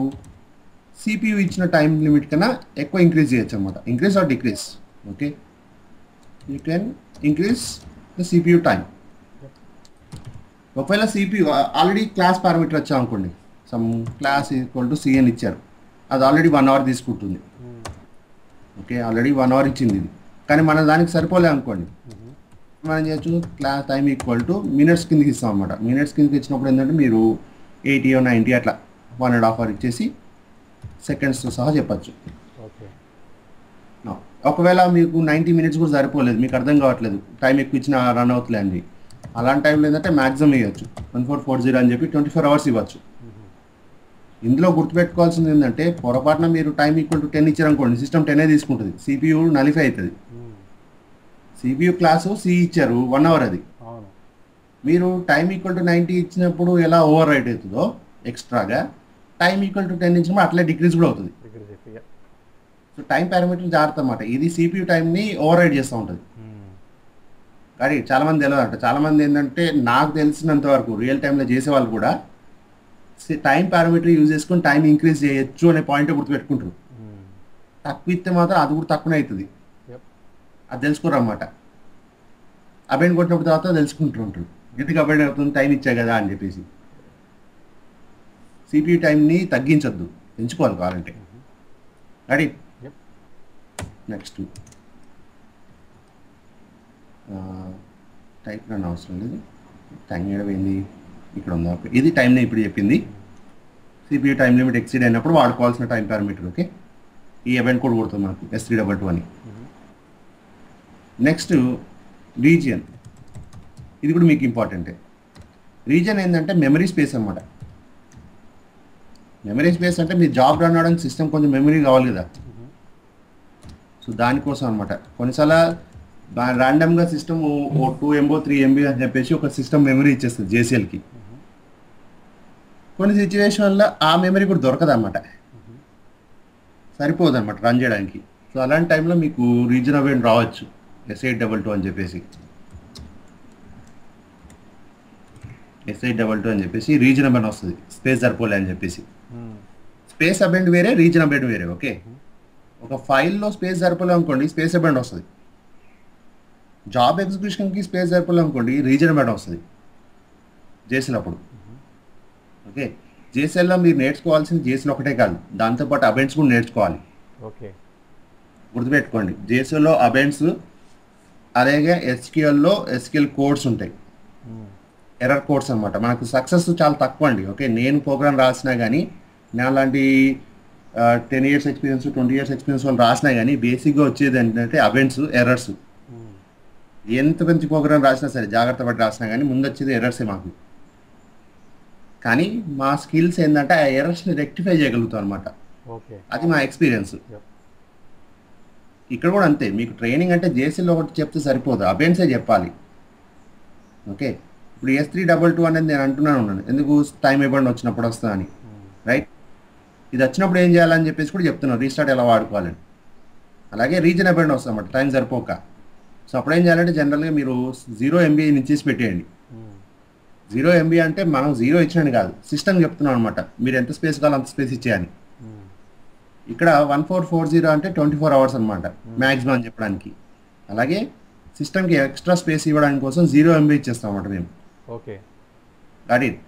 S2: CPU ఇచ్చిన టైం లిమిట్ కన్నా ఎక్కువ ఇంక్రీజ్ చేయొచ్చు అనమాట. Increase or decrease. Okay, you can increase the CPU time. ఒకవేళ CPU ఆల్రెడీ క్లాస్ పారామీటర్ వచ్చా అనుకోండి, some class equal to CN ఇచ్చారు, అది ఆల్రెడీ 1 hour తీసుకుంటుంది. ఓకే, ఆల్రెడీ 1 hour ఇచ్చింది ఇది, కానీ మన దానికి సరిపోలే అనుకోండి, మనం చేయొచ్చు class time equal two minutes కిందకి ఇస్తాం అనమాట. మినిట్స్ కిందకి ఇచ్చినప్పుడు ఏంటంటే మీరు 80 or 90 అట్లా 1.5 hour ఇచ్చేసి సెకండ్స్తో సహా చెప్పచ్చు. ఒకవేళ మీకు 90 minutes కూడా సరిపోలేదు, మీకు అర్థం కావట్లేదు, టైం ఎక్కువ ఇచ్చిన రన్ అవుతులే అండి, అలాంటి టైంలో ఏంటంటే మ్యాక్సిమం ఇవ్వచ్చు 1440 అని చెప్పి 24 hours ఇవ్వచ్చు. ఇందులో గుర్తుపెట్టుకోవాల్సింది ఏంటంటే పొరపాటున మీరు టైం ఈక్వల్ టు 10 ఇచ్చారనుకోండి, సిస్టమ్ 10 తీసుకుంటుంది, CPU నలిఫై అవుతుంది. CPU క్లాసు C ఇచ్చారు 1 hour, అది మీరు టైం ఈక్వల్ టు 90 ఇచ్చినప్పుడు ఎలా ఓవర్ రైట్ అవుతుందో ఎక్స్ట్రాగా టైం ఈక్వల్ టు 10 ఇచ్చినప్పుడు అట్లే డిక్రీజ్ కూడా అవుతుంది. సో టైం పారామీటర్ జాగ్రత్త అన్నమాట. ఇది CPU టైంని ఓవర్ రైడ్ చేస్తూ ఉంటుంది. కానీ చాలామంది తెలియదు అంట. చాలామంది ఏంటంటే నాకు తెలిసినంత వరకు రియల్ టైంలో చేసేవాళ్ళు కూడా టైం పారామీటర్ యూజ్ చేసుకొని టైం ఇంక్రీజ్ చేయొచ్చు అనే పాయింట్ గుర్తుపెట్టుకుంటారు. తక్కువ ఇస్తే మాత్రం అది కూడా తక్కువనే అవుతుంది, అది తెలుసుకోరు అన్నమాట. అబైండ్ కొట్టినప్పుడు తర్వాత తెలుసుకుంటూ ఉంటారు, ఎందుకు అబైండ్ అవుతుంది, టైం ఇచ్చా కదా అని చెప్పేసి. CPU టైంని తగ్గించొద్దు, పెంచుకోవాలి కావాలంటే. రెడీ, నెక్స్ట్ టైప్ రన్ అవసరం లేదు, టైం ఏడైంది ఇక్కడ ఉందా. ఓకే, ఇది టైంని ఇప్పుడు చెప్పింది. CPU టైం లిమిట్ ఎక్సీడ్ అయినప్పుడు వాడుకోవాల్సిన టైం పారామీటర్. ఓకే, ఈ event కోడ్ కొడుతుంది మనకు S322 అని. నెక్స్ట్ రీజియన్, ఇది కూడా మీకు ఇంపార్టెంటే. రీజియన్ ఏంటంటే మెమరీ స్పేస్ అన్నమాట. మెమరీ స్పేస్ అంటే మీ జాబ్ రన్ అవడానికి సిస్టమ్ కొంచెం మెమరీ కావాలి కదా, సో దానికోసం అనమాట. కొన్నిసార్లు ర్యాండమ్గా సిస్టమ్ 2 MB 3 MB అని చెప్పేసి ఒక సిస్టమ్ మెమరీ ఇచ్చేస్తుంది JCLకి. కొన్ని సిచ్యువేషన్లో ఆ మెమరీ కూడా దొరకదు అనమాట, సరిపోదు అనమాట రన్ చేయడానికి. సో అలాంటి టైంలో మీకు రీజన్ అవెంట్ రావచ్చు, S822 అని చెప్పేసి. S822 అని చెప్పేసి రీజన్ అబెండ్ వస్తుంది, స్పేస్ సరిపోలే అని చెప్పేసి. స్పేస్ అబెండ్ వేరే, రీజన్ అబెండ్ వేరే. ఓకే, ఒక ఫైల్లో స్పేస్ సరిపోలే అనుకోండి, స్పేస్ అబెండ్ వస్తుంది. జాబ్ ఎగ్జిక్యూషన్కి స్పేస్ సరిపోలే అనుకోండి, రీజన్ అబెండ్ వస్తుంది JCL అప్పుడు. ఓకే, JCLలో మీరు నేర్చుకోవాల్సింది JCL ఒకటే కాదు, దాంతోపాటు అబెండ్స్ కూడా నేర్చుకోవాలి. ఓకే, గుర్తుపెట్టుకోండి, JCLలో అబెండ్స్, అలాగే SQLలో SQL కోడ్స్ ఉంటాయి, ఎర్రర్ కోడ్స్ అనమాట. మనకు సక్సెస్ చాలా తక్కువ అండి. ఓకే, నేను ప్రోగ్రామ్ రాసినా కానీ, నా లాంటి 10 years ఎక్స్పీరియన్స్ 20 years ఎక్స్పీరియన్స్ వాళ్ళు రాసినా కానీ బేసిక్గా వచ్చేది ఏంటంటే అబెండ్స్, ఎర్రర్స్. ఎంత మంచి ప్రోగ్రామ్ రాసినా సరే, జాగ్రత్త పడి రాసినా కానీ ముందు వచ్చేది ఎర్రర్సే మాకు. కానీ మా స్కిల్స్ ఏంటంటే ఆ ఎర్రర్స్ని రెక్టిఫై చేయగలుగుతాం అనమాట. అది మా ఎక్స్పీరియన్స్. ఇక్కడ కూడా అంతే, మీకు ట్రైనింగ్ అంటే JCLలో ఒకటి చెప్తే సరిపోదు, అబెండ్సే చెప్పాలి. ఓకే, ఇప్పుడు S322 అనేది నేను అంటున్నాను, ఎందుకు టైం ఇవ్వండి వచ్చినప్పుడు వస్తా అని, రైట్? ఇది వచ్చినప్పుడు ఏం చేయాలని చెప్పేసి కూడా చెప్తున్నాను, రీస్టార్ట్ ఎలా వాడుకోవాలని. అలాగే రీజన్ అబెండ్ వస్తుంది అన్నమాట, టైం సరిపోక. సో అప్పుడు ఏం చేయాలంటే జనరల్గా మీరు 0 MB నుంచి పెట్టేయండి. 0 MB అంటే మనం 0 ఇచ్చినని కాదు, సిస్టమ్ చెప్తున్నాం అనమాట, మీరు ఎంత స్పేస్ కావాలో అంత స్పేస్ ఇచ్చేయాలి. ఇక్కడ 1440 అంటే 24 hours అనమాట మ్యాక్సిమం అని చెప్పడానికి. అలాగే సిస్టమ్కి ఎక్స్ట్రా స్పేస్ ఇవ్వడానికి కోసం 0 MB ఇచ్చేస్తాం అన్నమాట మేము.
S1: Okay,
S2: got it.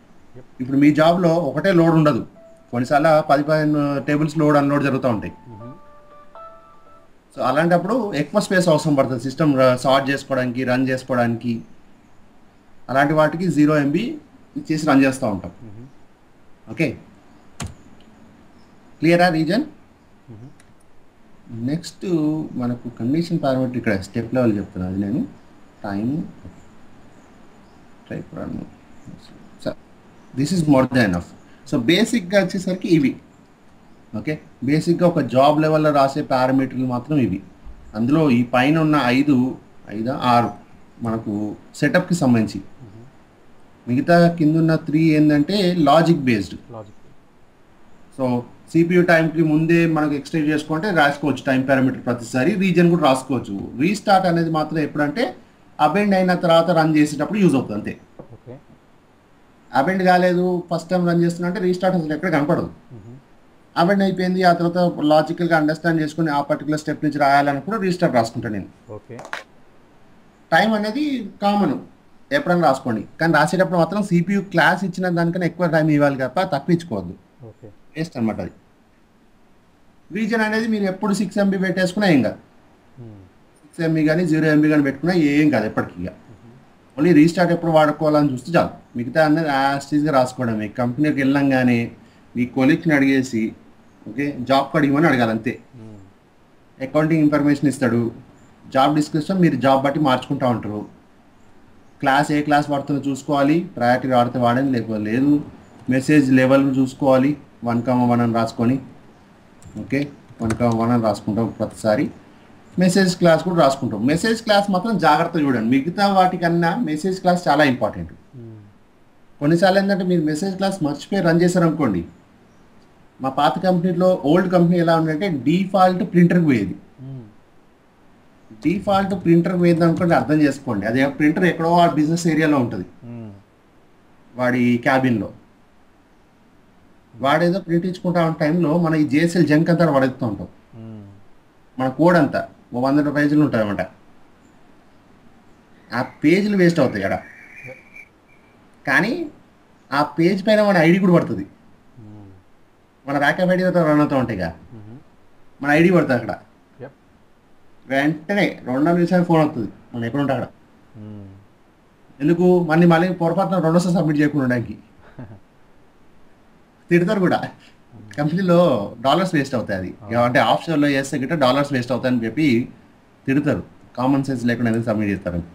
S2: ఇప్పుడు మీ జాబ్లో ఒకటే లోడ్ ఉండదు, కొన్నిసార్లు 10-15 టేబుల్స్ లోడ్ అన్లోడ్ జరుగుతూ ఉంటాయి. సో అలాంటప్పుడు ఎక్కువ స్పేస్ అవసరం పడుతుంది సిస్టమ్ సార్ట్ చేసుకోవడానికి, రన్ చేసుకోవడానికి. అలాంటి వాటికి 0 MB చేసి రన్ చేస్తూ ఉంటాం. ఓకే, క్లియరా రీజన్? నెక్స్ట్ మనకు కండిషన్ పారామీటర్ ఇక్కడ స్టెప్ లెవెల్ చెప్తున్నా, అది నేను time type run. This is more than enough. So బేసిక్గా వచ్చేసరికి ఇవి. ఓకే, బేసిక్గా ఒక జాబ్ లెవెల్లో రాసే పారామీటర్లు మాత్రం ఇవి. అందులో ఈ పైన ఉన్న 5 మనకు సెటప్కి సంబంధించి, మిగతా కింద ఉన్న 3 ఏంటంటే లాజిక్ బేస్డ్. సో CPU టైంకి ముందే మనకు ఎక్స్టెండ్ చేసుకుంటే రాసుకోవచ్చు టైం పారామీటర్ ప్రతిసారి, రీజన్ కూడా రాసుకోవచ్చు. రీస్టార్ట్ అనేది మాత్రం ఎప్పుడంటే అబెండ్ అయిన తర్వాత రన్ చేసేటప్పుడు యూజ్ అవుతుంది అంతే. అబెండ్ కాలేదు ఫస్ట్ టైం రన్ చేస్తున్నా అంటే రీస్టార్ట్ అసలు ఎక్కడ కనపడదు. అబెండ్ అయిపోయింది, ఆ తర్వాత లాజికల్గా అండర్స్టాండ్ చేసుకుని ఆ పర్టికులర్ స్టెప్ నుంచి రాయాలనుకున్న రీస్టార్ట్ రాసుకుంటాను నేను.
S1: ఓకే,
S2: టైం అనేది కామన్, ఎప్పుడైనా రాసుకోండి, కానీ రాసేటప్పుడు మాత్రం CPU క్లాస్ ఇచ్చిన దానికన్నా ఎక్కువ టైం ఇవ్వాలి తప్ప తక్కువ ఇచ్చుకోవద్దు.
S1: ఓకే,
S2: వేస్ట్ అనమాట అది. రీజన్ అనేది మీరు ఎప్పుడు 6 MB పెట్టేసుకున్నా ఏం కాదు, 6 MB కానీ 0 MB కానీ పెట్టుకున్నా ఏం కాదు ఎప్పటికీ. ఇక ఓన్లీ రీస్టార్ట్ ఎప్పుడు వాడుకోవాలని చూస్తే చాలు, మిగతా అనేది యాస్టీస్గా రాసుకోవడం. మీ కంపెనీకి వెళ్ళంగానే మీ కొలీగ్ని అడిగేసి ఓకే జాబ్ కార్డ్ ఇవ్వని అడగాలి అంతే. అకౌంటింగ్ ఇన్ఫర్మేషన్ ఇస్తాడు, జాబ్ డిస్క్రిప్షన్ మీరు జాబ్ బట్టి మార్చుకుంటూ ఉంటారు. క్లాస్ ఏ క్లాస్ వాడుతుందో చూసుకోవాలి, ప్రయారిటీ వాడితే వాడండి లేకపోతే లేదు. మెసేజ్ లెవెల్ చూసుకోవాలి, 1,1 అని రాసుకొని. ఓకే, 1,1 అని రాసుకుంటాం ప్రతిసారి. మెసేజ్ క్లాస్ కూడా రాసుకుంటాం. మెసేజ్ క్లాస్ మాత్రం జాగ్రత్త చూడండి, మిగతా వాటికన్నా మెసేజ్ క్లాస్ చాలా ఇంపార్టెంట్. కొన్నిసార్లు ఏంటంటే మీరు మెసేజ్ క్లాస్ మర్చిపోయి రన్ చేశారనుకోండి, మా పాత కంపెనీలో ఓల్డ్ కంపెనీ ఎలా ఉందంటే డిఫాల్ట్ ప్రింటర్కి పోయేది. డిఫాల్ట్ ప్రింటర్కి పోయేది అనుకోండి, అర్థం చేసుకోండి, అదే ప్రింటర్ ఎక్కడో ఆ బిజినెస్ ఏరియాలో ఉంటుంది వాడి క్యాబిన్లో. వాడేదో ప్రింట్ ఇచ్చుకుంటా ఉన్న టైంలో మన ఈ JSL జంక్ అంతా పడేస్తూ ఉంటాం. మన కోడ్ అంతా 100 పేజీలు ఉంటాయి అన్నమాట. ఆ పేజీలు వేస్ట్ అవుతాయి అక్కడ, కానీ ఆ పేజ్ పైన మన ఐడి కూడా పడుతుంది. మన బ్యాకప్ ఐడి రన్ అవుతూ ఉంటాయి కదా, మన ఐడి పడుతుంది అక్కడ. వెంటనే 2 నిమిషాలు ఫోన్ అవుతుంది, మనం ఎక్కడ ఉంటా అక్కడ. ఎందుకు మళ్ళీ పొరపాటున రెండోసారి సబ్మిట్ చేయకుండా ఉండడానికి తిడతారు కూడా. కంపెనీలో డాలర్స్ వేస్ట్ అవుతాయి, అది అంటే ఆఫ్షోర్లో చేస్తే గిట్ట డాలర్స్ వేస్ట్ అవుతాయని చెప్పి తిడతారు. కామన్ సెన్స్ లేకుండా ఎందుకు సబ్మిట్ చేస్తారని.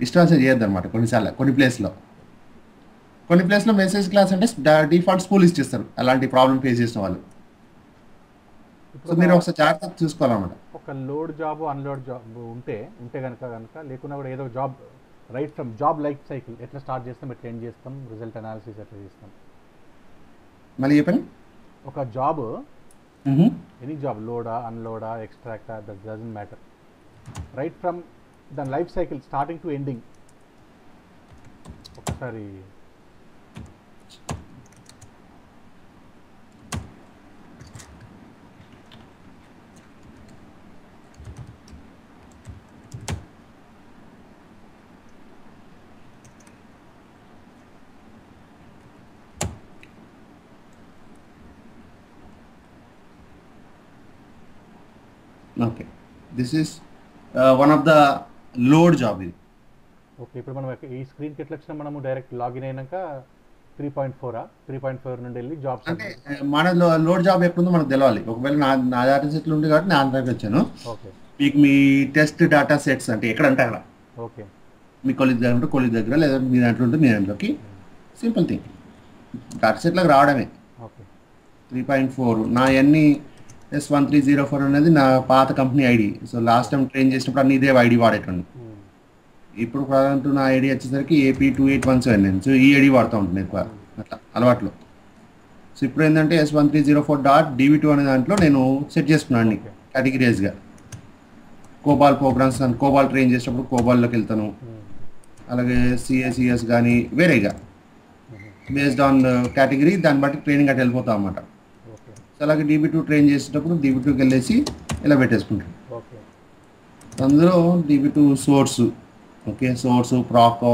S2: ఇష్టం చేయొద్దు అనమాట. కొన్నిసార్లు కొన్ని ప్లేస్లో మెసేజ్ క్లాస్ అంటే డిఫాల్ట్ స్కూల్ ఇచ్చేస్తారు అలాంటి ప్రాబ్లం ఫేస్ చేసిన వాళ్ళు. సో మీరు ఒకసారి జాగ్రత్త చూసుకోవాలన్నమాట.
S1: ఒక లోడ్ జాబ్ అన్లోడ్ జాబ్ ఉంటే కనుక లేకున్నా కూడా ఏదో job right from job life cycle ఎట్లా స్టార్ట్ చేస్తాం, ఎట్లా ఎండ్ చేస్తాం, రిజల్ట్ అనాలిసిస్ ఎట్లా చేస్తాం.
S2: మళ్ళీ చెప్పండి.
S1: ఒక జాబ్, ఎనీ జాబ్, లోడా అన్లోడా ఎక్స్ట్రాక్టా that doesn't matter, right from దాని life cycle starting to ending ఒకసారి
S2: okay, this is one of the load job ఇది.
S1: ఓకే, ఇప్పుడు మనం ఈ స్క్రీన్కి ఎట్లా వచ్చినా మనము డైరెక్ట్ లాగిన్ అయినాక 3.4 నుండి వెళ్ళి జాబ్స్
S2: అంటే మన లోడ్ జాబ్ ఎక్కడుందో మనకు తెలవాలి. ఒకవేళ నా డేటా సెట్లు ఉంది కాబట్టి నేను దగ్గర వచ్చాను.
S1: ఓకే,
S2: మీకు మీ టెస్ట్ డేటా సెట్స్ అంటే ఎక్కడంటే అక్కడ.
S1: ఓకే,
S2: మీ కొలీగ్ దగ్గర ఉంటే కొలీగ్ దగ్గర, లేదా మీ దాంట్లో ఉంటే మీ దాంట్లోకి. సింపుల్ థింగ్, డేటా సెట్లకు రావడమే.
S1: ఓకే,
S2: 3.4 నా అన్ని S1304 అనేది నా పాత company ID. So last time train చేసినప్పుడు అన్ని ఇదే ఐడి వాడేటండి. ఇప్పుడు ప్రజెంట్ నా ఐడి వచ్చేసరికి AP2817. సో ఈ ఐడి వాడుతూ ఉంటుంది ఎక్కువ అట్లా అలవాట్లో. సో ఇప్పుడు ఏంటంటే S1304.dv2 అనే దాంట్లో నేను సెట్ చేసుకున్నాను అన్ని కేటగిరీస్గా. కోబాల్ ప్రోగ్రామ్స్ అని కోబాల్ ట్రైన్ చేసేటప్పుడు కోబాల్లోకి వెళ్తాను. అలాగే సిఎస్ఈఎస్ కానీ వేరేగా బేస్డ్ ఆన్ కేటగిరీ దాన్ని బట్టి ట్రైనింగ్ అటు వెళ్ళిపోతాం అన్నమాట. సో అలాగే DB2 ట్రైన్ చేసేటప్పుడు DB2కి వెళ్ళేసి ఇలా పెట్టేసుకుంటాం. అందులో DB2 సోర్సు, ఓకే, సోర్సు, ప్రాక్,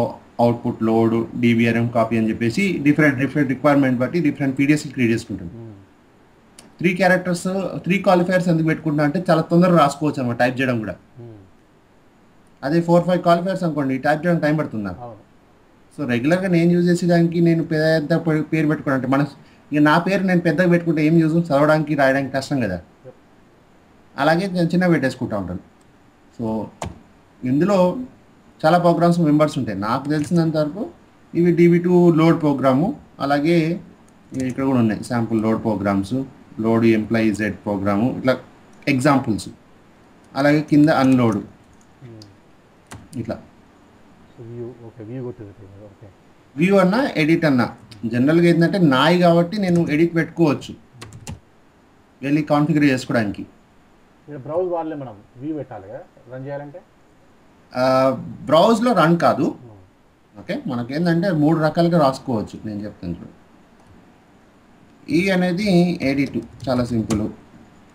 S2: అవుట్పుట్, లోడ్, DBRM, కాపీ అని చెప్పేసి డిఫరెంట్ రిక్వైర్మెంట్ బట్టి డిఫరెంట్ PDS క్రియేట్ చేసుకుంటాం. 3 క్యారెక్టర్స్ 3 క్వాలిఫైర్స్ ఎందుకు పెట్టుకుంటా అంటే చాలా తొందరగా రాసుకోవచ్చు అన్నమాట టైప్ చేయడం కూడా. అదే 4-5 క్వాలిఫైర్స్ అనుకోండి టైప్ చేయడం టైం పడుతుంది నాకు. సో రెగ్యులర్గా నేను యూజ్ చేసేదానికి నేను పెద్ద పేరు పెట్టుకున్నాను అంటే ఇక నా పేరు నేను పెద్దగా పెట్టుకుంటే ఏం యూజ్, చదవడానికి రాయడానికి కష్టం కదా. అలాగే నేను చిన్నగా పెట్టేసుకుంటా ఉంటాను. సో ఇందులో చాలా ప్రోగ్రామ్స్ మెంబర్స్ ఉంటాయి. నాకు తెలిసినంత వరకు ఇవి DB2 లోడ్ ప్రోగ్రాము, అలాగే ఇక్కడ కూడా ఉన్నాయి sample load programs, load employee Z program, ఇట్లా ఎగ్జాంపుల్స్. అలాగే కింద అన్లోడ్ ఇట్లా వ్యూ అన్నా ఎడిట్ అన్నా. జనరల్గా ఏంటంటే నాయి కాబట్టి నేను ఎడిట్ పెట్టుకోవచ్చు వెళ్ళి కాన్ఫిగర్ చేసుకోవడానికి.
S1: బ్రౌజ్ వాడలే మనం వ్యూ పెట్టాలి కదా రన్ చేయాలంటే.
S2: బ్రౌజ్లో రన్ కాదు, ఓకే. మనకేంటంటే 3 రకాలుగా రాసుకోవచ్చు. నేను చెప్తాను చూడు. ఈ అనేది ఎడిట్, చాలా సింపుల్.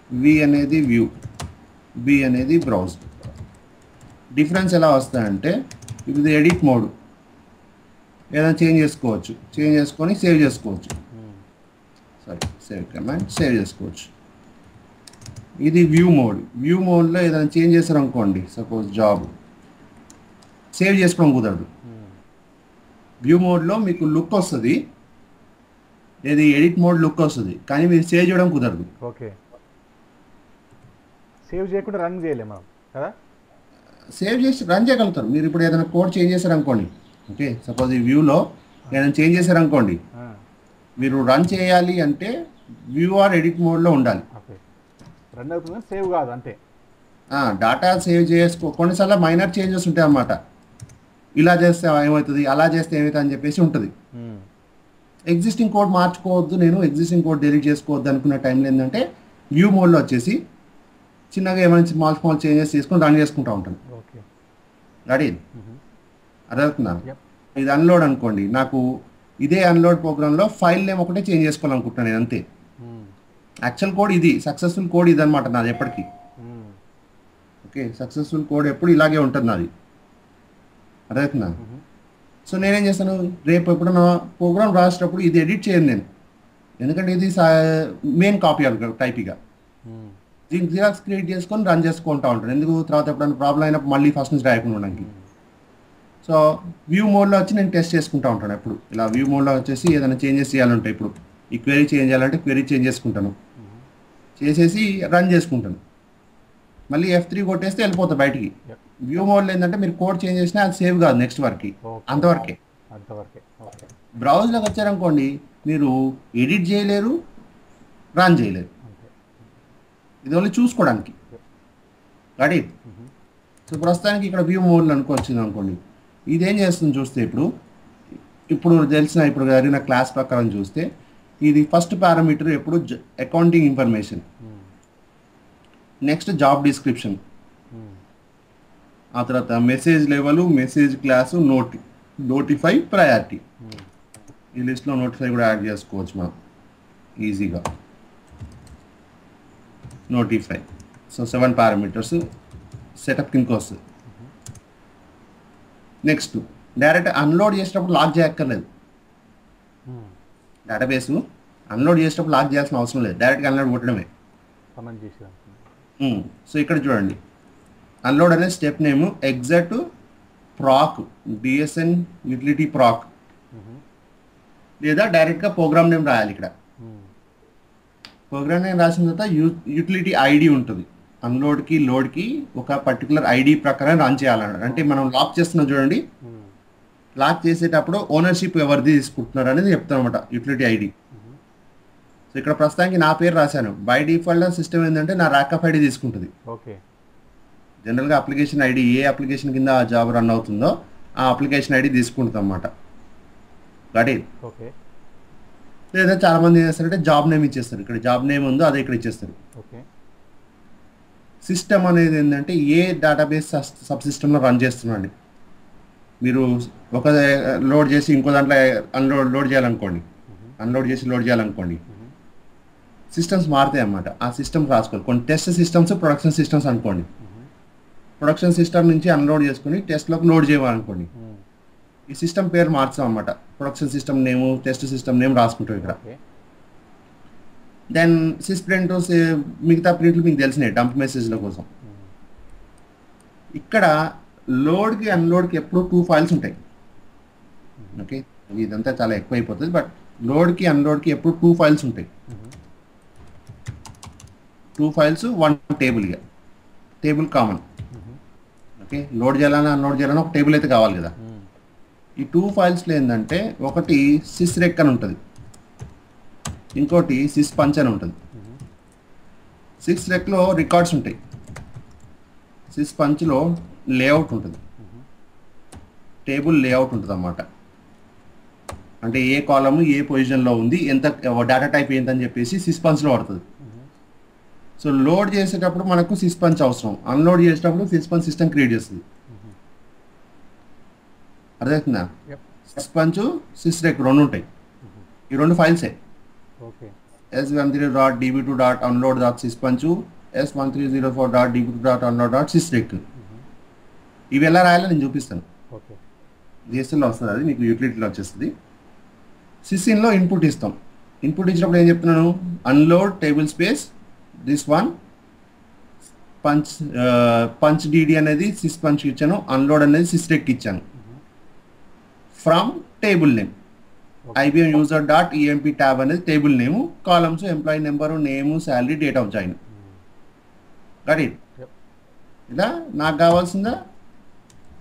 S2: వి అనేది వ్యూ, బి అనేది బ్రౌజ్. డిఫరెన్స్ ఎలా వస్తాయంటే ఇది ఎడిట్ మోడ్, ఏదైనా చేంజ్ చేసుకోవచ్చు, చేంజ్ చేసుకొని సేవ్ చేసుకోవచ్చు. సేవ్ కమాండ్ సేవ్ చేసుకోవచ్చు. ఇది వ్యూ మోడ్. వ్యూ మోడ్లో ఏదైనా చేంజ్ చేస్తారు అనుకోండి, సపోజ్ జాబ్, సేవ్ చేసుకోవడం కుదరదు. వ్యూ మోడ్లో మీకు లుక్ వస్తుంది, ఏది ఎడిట్ మోడ్ లుక్ వస్తుంది, కానీ మీరు సేవ్ చేయడం కుదరదు.
S1: ఓకే, సేవ్ చేయకుండా రన్ చేయలేము మనం కదా.
S2: సేవ్ చేసి రన్ చేయగలుగుతారు మీరు. ఇప్పుడు ఏదైనా కోడ్ చేంజ్ చేశారు అనుకోండి, ఓకే, సపోజ్ ఈ వ్యూలో ఏదైనా చేంజ్ చేశారు అనుకోండి, మీరు రన్ చేయాలి అంటే వ్యూ ఆర్ ఎడిట్ మోడ్లో ఉండాలి.
S1: రన్ అవుతుంది, సేవ్ కాదు అంతే.
S2: డాటా సేవ్ చేసుకో, కొన్నిసార్లు మైనర్ చేంజెస్ ఉంటాయి అన్నమాట. ఇలా చేస్తే ఏమవుతుంది, అలా చేస్తే ఏమవుతుంది అని చెప్పేసి ఉంటుంది. ఎగ్జిస్టింగ్ కోడ్ మార్చుకోవద్దు, నేను ఎగ్జిస్టింగ్ కోడ్ డిలీట్ చేసుకోవద్దు అనుకున్న టైంలో ఏంటంటే వ్యూ మోడ్లో వచ్చేసి చిన్నగా ఏమైనా స్మాల్ చేంజెస్ తీసుకొని రన్ చేసుకుంటూ ఉంటాను. రెడీ అర్థవుతున్నాను. ఇది అన్లోడ్ అనుకోండి, నాకు ఇదే అన్లోడ్ ప్రోగ్రాంలో ఫైల్ నేమ్ ఒకటే చేంజ్ చేసుకోవాలనుకుంటున్నాను నేను, అంతే. యాక్చువల్ కోడ్ ఇది, సక్సెస్ఫుల్ కోడ్ ఇది అనమాట నాది ఎప్పటికీ. ఓకే, సక్సెస్ఫుల్ కోడ్ ఎప్పుడు ఇలాగే ఉంటుంది నాది, అర్థవుతుందా. సో నేనేం చేస్తాను, రేపు ఎప్పుడన్నా ప్రోగ్రామ్ రాసేటప్పుడు ఇది ఎడిట్ చేయను నేను, ఎందుకంటే ఇది మెయిన్ కాపీ టైప్గా దీనికి జిరాక్స్ క్రియేట్ చేసుకొని రన్ చేసుకుంటూ ఉంటాను. ఎందుకు తర్వాత ఎప్పుడైనా ప్రాబ్లం అయినప్పుడు మళ్ళీ ఫస్ట్ నుంచి రాయకుండా ఉండడానికి. సో వ్యూ మోడ్లో వచ్చి నేను టెస్ట్ చేసుకుంటూ ఉంటాను ఎప్పుడు. ఇలా వ్యూ మోడ్లో వచ్చేసి ఏదైనా చేంజెస్ చేయాలంటే, ఇప్పుడు ఈ క్వెరీ చేంజ్ చేయాలంటే క్వెరీ చేంజ్ చేసుకుంటాను, చేసేసి రన్ చేసుకుంటాను. మళ్ళీ F3 కొట్టేస్తే వెళ్ళిపోతా బయటికి. వ్యూ మోడ్లో ఏంటంటే మీరు కోడ్ చేంజ్ చేసినా అది సేవ్ కాదు నెక్స్ట్ వరకు, అంతవరకే. బ్రౌజ్లోకి వచ్చారనుకోండి మీరు ఎడిట్ చేయలేరు, రన్ చేయలేరు, ఇది ఓన్లీ చూసుకోవడానికి. రెడీ. సో ప్రస్తుతానికి ఇక్కడ వ్యూ మోడ్లో వచ్చింది అనుకోండి, ఇదేం చేస్తుంది చూస్తే ఇప్పుడు తెలిసిన ఇప్పుడు జరిగిన క్లాస్ ప్రకారం చూస్తే ఇది ఫస్ట్ పారామీటర్ ఎప్పుడు accounting information, next job description, ఆ తర్వాత message level, message class, notify, priority. ఈ లిస్ట్లో నోటిఫై కూడా యాడ్ చేసుకోవచ్చు మనం ఈజీగా. నోటిఫై. సో 7 పారామీటర్స్ సెటప్ కిందకి వస్తుంది. నెక్స్ట్ డైరెక్ట్ అన్లోడ్ చేసేటప్పుడు లాక్ చేయక్కర్లేదు. డేటాబేస్ అన్లోడ్ చేసేటప్పుడు లాక్ చేయాల్సిన అవసరం లేదు, డైరెక్ట్గా అన్లోడ్ కొట్టడమే. సో ఇక్కడ చూడండి, అన్లోడ్ అనే స్టెప్ నేమ్ ఎగ్జాక్ట్ ప్రాక్, DSN యూటిలిటీ ప్రాక్, లేదా డైరెక్ట్గా ప్రోగ్రామ్ నేమ్ రాయాలి. ఇక్కడ ప్రోగ్రామ్ నేమ్ రాసిన తర్వాత యూటిలిటీ ఐడి ఉంటుంది. అన్లోడ్కి లోడ్కి ఒక పర్టికులర్ ఐడి ప్రకారం రన్ చేయాలన్నాడు. అంటే మనం లాక్ చేస్తున్నాం చూడండి, లాక్ చేసేటప్పుడు ఓనర్షిప్ ఎవరిది తీసుకుంటున్నారు అనేది చెప్తాను అనమాట, యూటిలిటీ ఐడి. సో ఇక్కడ ప్రస్తుతానికి నా పేరు రాశాను. బై డిఫాల్ట్ సిస్టమ్ ఏంటంటే నా ర్యాక్ ఆఫ్ ఐడి తీసుకుంటుంది.
S1: ఓకే,
S2: జనరల్గా అప్లికేషన్ ఐడి ఏ అప్లికేషన్ కింద ఆ జాబ్ రన్ అవుతుందో ఆ అప్లికేషన్ ఐడి తీసుకుంటుంది అన్నమాట. Got it.
S1: ఓకే.
S2: లేదా చాలామంది ఏం చేస్తారంటే జాబ్ నేమ్ ఇచ్చేస్తారు. ఇక్కడ జాబ్ నేమ్ ఉందో అదే ఇక్కడ ఇచ్చేస్తారు.
S1: ఓకే.
S2: సిస్టమ్ అనేది ఏంటంటే ఏ డేటాబేస్ సబ్ సిస్టంలో రన్ చేస్తున్నాండి. మీరు ఒక లోడ్ చేసి ఇంకో దాంట్లో లోడ్ చేయాలనుకోండి, అన్లోడ్ చేసి లోడ్ చేయాలనుకోండి, సిస్టమ్స్ మారుతాయి అన్నమాట. ఆ సిస్టమ్స్ రాసుకోవాలి. కొన్ని టెస్ట్ సిస్టమ్స్, ప్రొడక్షన్ సిస్టమ్స్ అనుకోండి. ప్రొడక్షన్ సిస్టమ్ నుంచి అన్లోడ్ చేసుకుని టెస్ట్లోకి లోడ్ చేయాలనుకోండి, ఈ సిస్టమ్ పేరు మార్చాం అన్నమాట. ప్రొడక్షన్ సిస్టమ్ నేము, టెస్ట్ సిస్టమ్ నేమ్ రాసుకుంటాం ఇక్కడ. దెన్ సిస్ ప్రింట్, మిగతా ప్రింట్లు మీకు తెలిసినాయి డంప్ మెసేజ్ల కోసం. ఇక్కడ లోడ్కి అన్లోడ్కి ఎప్పుడు 2 ఫైల్స్ ఉంటాయి. ఓకే, ఇదంతా చాలా ఎక్కువ అయిపోతుంది, బట్ లోడ్కి అన్లోడ్కి ఎప్పుడు 2 ఫైల్స్ ఉంటాయి. 2 ఫైల్స్ 1 టేబుల్. ఇక టేబుల్ కామన్. ఓకే, లోడ్ చేయాలన్నా అన్లోడ్ చేయాలన్నా ఒక టేబుల్ అయితే కావాలి కదా. ఈ 2 ఫైల్స్లో ఏంటంటే ఒకటి సిస్ రెక్ అని ఉంటుంది, ఇంకోటి సిస్ పంచ్ అని ఉంటుంది. సిస్ రెక్లో రికార్డ్స్ ఉంటాయి, సిస్ పంచ్లో లేఅవుట్ ఉంటుంది, టేబుల్ లేఅవుట్ ఉంటుంది అన్నమాట. అంటే ఏ కాలము ఏ పొజిషన్లో ఉంది, ఎంత డేటా టైప్ ఏంటని చెప్పేసి సిస్ పంచ్లో పడుతుంది. సో లోడ్ చేసేటప్పుడు మనకు సిస్ పంచ్ అవసరం, అన్లోడ్ చేసేటప్పుడు సిస్ పంచ్ సిస్టమ్ క్రియేట్ చేస్తుంది. అర్థమవుతుందా? సిస్ పంచ్, సిస్ రెక్ 2 ఉంటాయి. ఈ 2 ఫైల్సే. s13.db2.unload.syspunch, s1304.db2.unload.sysrec. ఇవి ఎలా రాయాలో నేను చూపిస్తాను. జిఎస్ఎల్లో వస్తుంది, అది మీకు యూటిలిటీలో వచ్చేస్తుంది. సిస్ఇన్లో ఇన్పుట్ ఇస్తాం. ఇన్పుట్ ఇచ్చినప్పుడు ఏం చెప్తున్నాను, unload table space this one punch DD అనేది సిస్ పంచ్ ఇచ్చాను, అన్లోడ్ అనేది సిస్రెక్ ఇచ్చాను. From table name IBM user.emp tab అనేది table name, columns employee number, name, salary, date of join. Got it. ఇలా నాకు కావాల్సిందా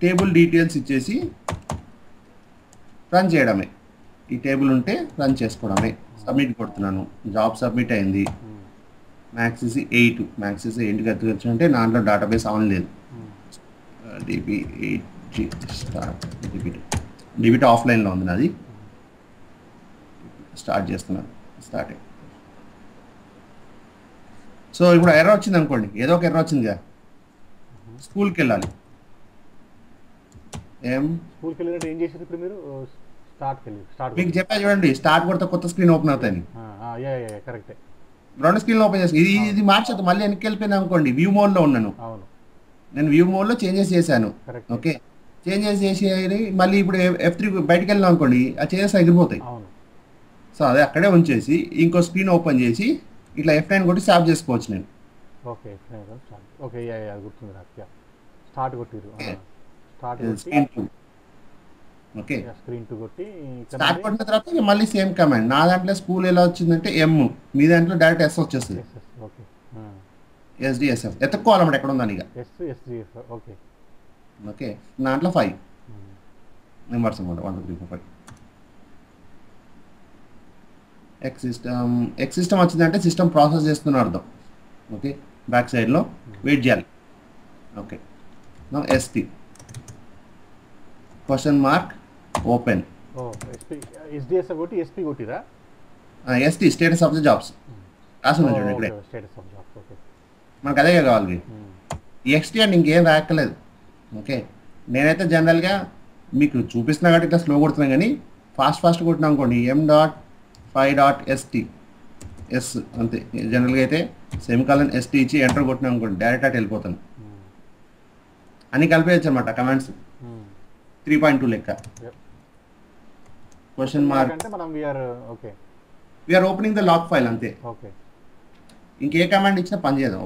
S2: టేబుల్ డీటెయిల్స్ ఇచ్చేసి రన్ చేయడమే. ఈ టేబుల్ ఉంటే రన్ చేసుకోవడమే. సబ్మిట్ కొడుతున్నాను, జాబ్ సబ్మిట్ అయింది. మ్యాక్సిస్ 8, మ్యాక్సిస్ 8కి ఎత్తుకొచ్చు అంటే దాంట్లో డేటాబేస్ ఆన్ లేదు. డిబిట్ ఆఫ్లైన్లో ఉంది నాది. స్టార్ట్ చేస్తున్నాను. స్టార్ట్. సో ఇప్పుడు ఎర్రర్ వచ్చింది అనుకోండి, ఏదో ఒక ఎర్రర్ వచ్చిందిగా, స్కూల్కి వెళ్ళాలి.
S1: స్కూల్కి వెళ్ళినట్టు ఏం చేసేది ఇప్పుడు మీరు?
S2: మీకు చెప్పా చూడండి, స్టార్ట్ కొడితే కొత్త స్క్రీన్ ఓపెన్ అవుతాయి.
S1: కరెక్టే,
S2: 2 స్క్రీన్లు ఓపెన్ చేసి ఇది మార్చేది. మళ్ళీ వెనక్కి వెళ్ళిపోయింది అనుకోండి, వ్యూ మోడ్లో ఉన్నాను నేను, వ్యూ మోడ్లో చేంజెస్ చేశాను. ఓకే, చేంజెస్ చేసి మళ్ళీ ఇప్పుడు F3 బయటకు వెళ్ళాం అనుకోండి, ఆ చేంజెస్ ఎగిరిపోతాయి. సో అదే అక్కడే ఉంచేసి ఇంకో స్క్రీన్ ఓపెన్ చేసి ఇట్లా F9 కొట్టి స్టాప్ చేసుకోవచ్చు నేను.
S1: ఓకే, గుర్తుంది నాకు. స్టార్ట్ కొట్టిరు,
S2: స్క్రీన్ 2. ఓకే,
S1: స్క్రీన్ 2 కొట్టి
S2: స్టార్ట్ కొట్టిన తర్వాత మళ్ళీ సేమ్ కమాండ్. నా దాంట్లో స్కూల్ ఎలా వచ్చిందంటే M, మీ దాంట్లో డైరెక్ట్ S వచ్చేస్తుంది. SDSF ఎత్తుక్కోవాలన్నమాట ఎక్కడ ఉందని. ఇక ఓకే, దాంట్లో 5 నెంబర్స్ అన్నమాట, 1 2 3 4 5. ఎక్స్ సిస్టమ్ వచ్చిందంటే సిస్టమ్ ప్రాసెస్ చేస్తున్న అర్థం. ఓకే, బ్యాక్ సైడ్లో వెయిట్ చేయాలి. ఓకే, నా ST question mark open.
S1: SDSF కొట్టి SP కొట్టిరా?
S2: ST status of the jobs రాసున్నా చూడండి ఇక్కడే. మనకు అదే కావాలి. XT అని ఇంకేం రాయక్కర్లేదు. ఓకే, నేనైతే జనరల్గా మీకు చూపిస్తున్నా కాబట్టి ఇట్లా స్లో కొడుతున్నాను, కానీ ఫాస్ట్ కొట్టినా అనుకోండి m.5.st ఎస్ అంతే. జనరల్గా అయితే సెమికాలన్ ST ఇచ్చి ఎంటర్ కొట్టినా అనుకోండి, డైరెక్ట్ అటు వెళ్ళిపోతాను. అన్ని కలిపేయచ్చు అనమాట కమాండ్స్. 3.2 లెక్క. క్వశ్చన్ మార్క్
S1: అంటే మనం
S2: we're opening the log file అంతే.
S1: ఓకే,
S2: ఇంకే కమాండ్ ఇచ్చినా పని చేయదు.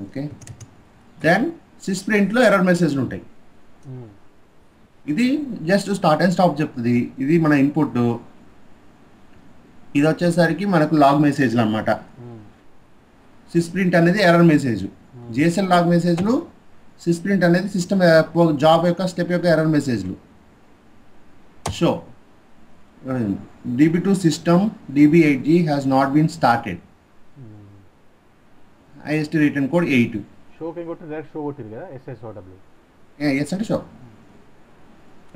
S2: ఓకే, దెన్ సిస్ ప్రింట్లో ఎర్రర్ మెసేజ్లు ఉంటాయి. ఇది జస్ట్ స్టార్ట్ అండ్ స్టాప్ చెప్తుంది. ఇది మన ఇన్పుట్. ఇది వచ్చేసరికి మనకు లాగ్ మెసేజ్లు అనమాట. సిస్ ప్రింట్ అనేది ఎర్రర్ మెసేజ్. JSL లాగ్ మెసేజ్లు, సిస్ ప్రింట్ అనేది సిస్టమ్ జాబ్ యొక్క స్టెప్ యొక్క ఎర్రర్ మెసేజ్లు. Show DB2 system DB8G has not been started. IST return code 8.
S1: షోకి కొట్టి డైరెక్ట్ షో కొట్టిరు కదా, SSOW.
S2: ఎస్ అంటే షో.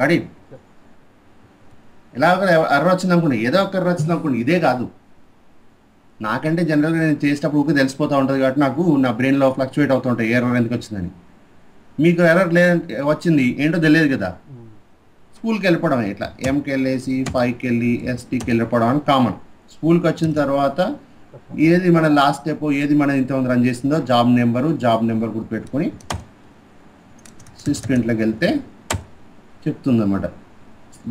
S2: రెడీ. ఎలా ఒక ఎర్ర వచ్చింది అనుకోండి, ఏదో ఒక ఎర్ర వచ్చింది అనుకోండి, ఇదే కాదు. నాకంటే జనరల్గా నేను చేసేటప్పుడు ఊరికి తెలిసిపోతూ ఉంటుంది కాబట్టి నాకు నా బ్రెయిన్లో ఫ్లక్చువేట్ అవుతూ ఉంటాయి ఎర్రర్ ఎందుకు వచ్చిందని. మీకు ఎర్రర్ లేదంటే వచ్చింది ఏంటో తెలియదు కదా, స్కూల్కి వెళ్ళిపోవడమే. ఇట్లా ఎంకి వెళ్ళేసి 5కి వెళ్ళి ఎస్టీకి వెళ్ళిపోవడం అని కామన్. స్కూల్కి వచ్చిన తర్వాత ఏది మన లాస్ట్ స్టెప్, ఏది మన ఇంతమంది రన్ చేసిందో జాబ్ నెంబర్ గుర్తుపెట్టుకొని సిస్ప్రింట్లోకి వెళ్తే చెప్తుందన్నమాట.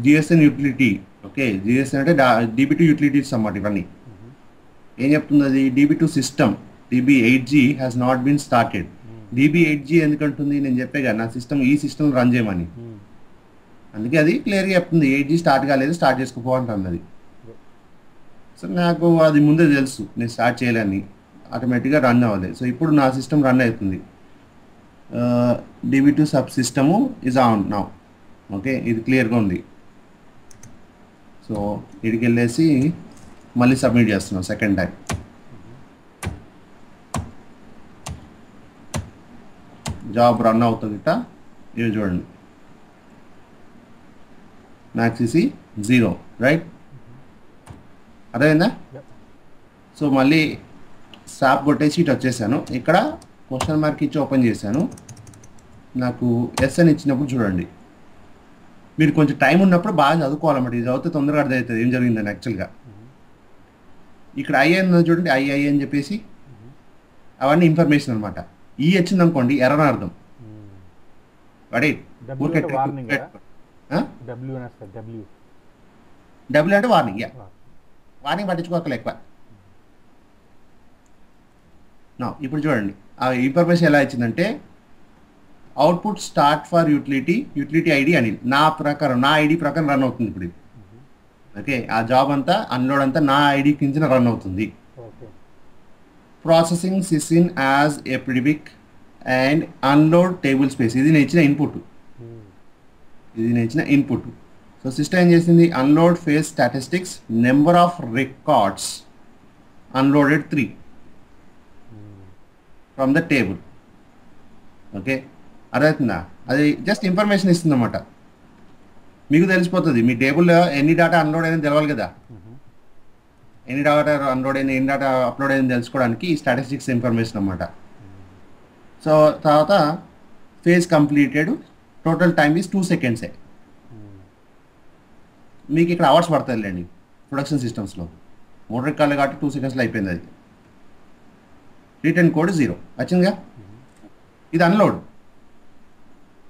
S2: జిఎస్ఎన్ యూటిలిటీ, ఓకే, జిఎస్ఎన్ అంటే DB2 యూటిలిటీస్ అన్నమాట. ఇవన్నీ ఏం చెప్తుంది అది, DB2 system DB8G has not been started. DB8G ఎందుకంటుంది, నేను చెప్పే కదా నా సిస్టమ్ ఈ సిస్టమ్ రన్ చేయమని, అందుకే అది క్లియర్గా చెప్తుంది 8G స్టార్ట్ కాలేదు, స్టార్ట్ చేసుకోపో అంటుంది అది. సో నాకు అది ముందే తెలుసు నేను స్టార్ట్ చేయాలని, ఆటోమేటిక్గా రన్ అవ్వాలి. సో ఇప్పుడు నా సిస్టమ్ రన్ అవుతుంది. DB2 sub system is on now, okay, ఇది క్లియర్గా ఉంది. సో ఇడికి వెళ్ళేసి మళ్ళీ సబ్మిట్ చేస్తున్నాం సెకండ్ టైం. జాబ్ రన్ అవుతుంది ఇట్లా, ఇవి చూడండి మ్యాక్సిసి 0, రైట్, అదేందా. సో మళ్ళీ స్టాప్ కొట్టేసి ఇటు వచ్చేసాను. ఇక్కడ క్వశ్చన్ మార్క్ ఇచ్చి ఓపెన్ చేశాను. నాకు ఎస్ అని ఇచ్చినప్పుడు చూడండి, మీరు కొంచెం టైం ఉన్నప్పుడు బాగా చదువుకోవాలన్నమాట. ఇది చదివితే తొందరగా అర్థమవుతుంది ఏం జరిగిందని. యాక్చువల్గా ఇక్కడ ఐ అని చూడండి, ఐ అని చెప్పేసి అవన్నీ ఇన్ఫర్మేషన్ అనమాట. ఈ వచ్చింది అనుకోండి ఎర్రని అర్థం. డబ్ల్యూ అంటే వార్నింగ్, వార్నింగ్ పట్టించుకోకలే ఎక్కువ. ఇప్పుడు చూడండి ఆ ఇన్ఫర్మేషన్ ఎలా ఇచ్చిందంటే output start for utility ID అని నా ప్రకారం, నా ఐడి ప్రకారం రన్ అవుతుంది ఇప్పుడు ఇది. ఓకే, ఆ జాబ్ అంతా అన్లోడ్ అంతా నా ఐడి కింద రన్ అవుతుంది. Processing sysin as a predict and unload table space, ఇది నేను ఇచ్చిన ఇన్పుట్. సో సిస్టమ్ ఏం చేసింది, unload phase statistics, number of records unloaded 3 from the table. Okay, అర్థమవుతుందా? అది జస్ట్ ఇన్ఫర్మేషన్ ఇస్తుంది అన్నమాట. మీకు తెలిసిపోతుంది మీ టేబుల్లో ఎన్ని డేటా అన్లోడ్ అయింది తెలవాలి కదా, ఎన్ని డేటా అన్లోడ్ అయింది, ఎన్ని డేటా అప్లోడ్ అయింది తెలుసుకోవడానికి ఈ స్టాటిస్టిక్స్ ఇన్ఫర్మేషన్ అన్నమాట. సో తర్వాత phase completed, total time is 2 seconds. మీకు ఇక్కడ అవర్స్ పడుతుందిలేండి ప్రొడక్షన్ సిస్టమ్స్లో. మోటార్ రికార్డులు కాబట్టి 2 secondsలో అయిపోయింది అది. రిటర్న్ కోడ్ 0 వచ్చిందిగా. ఇది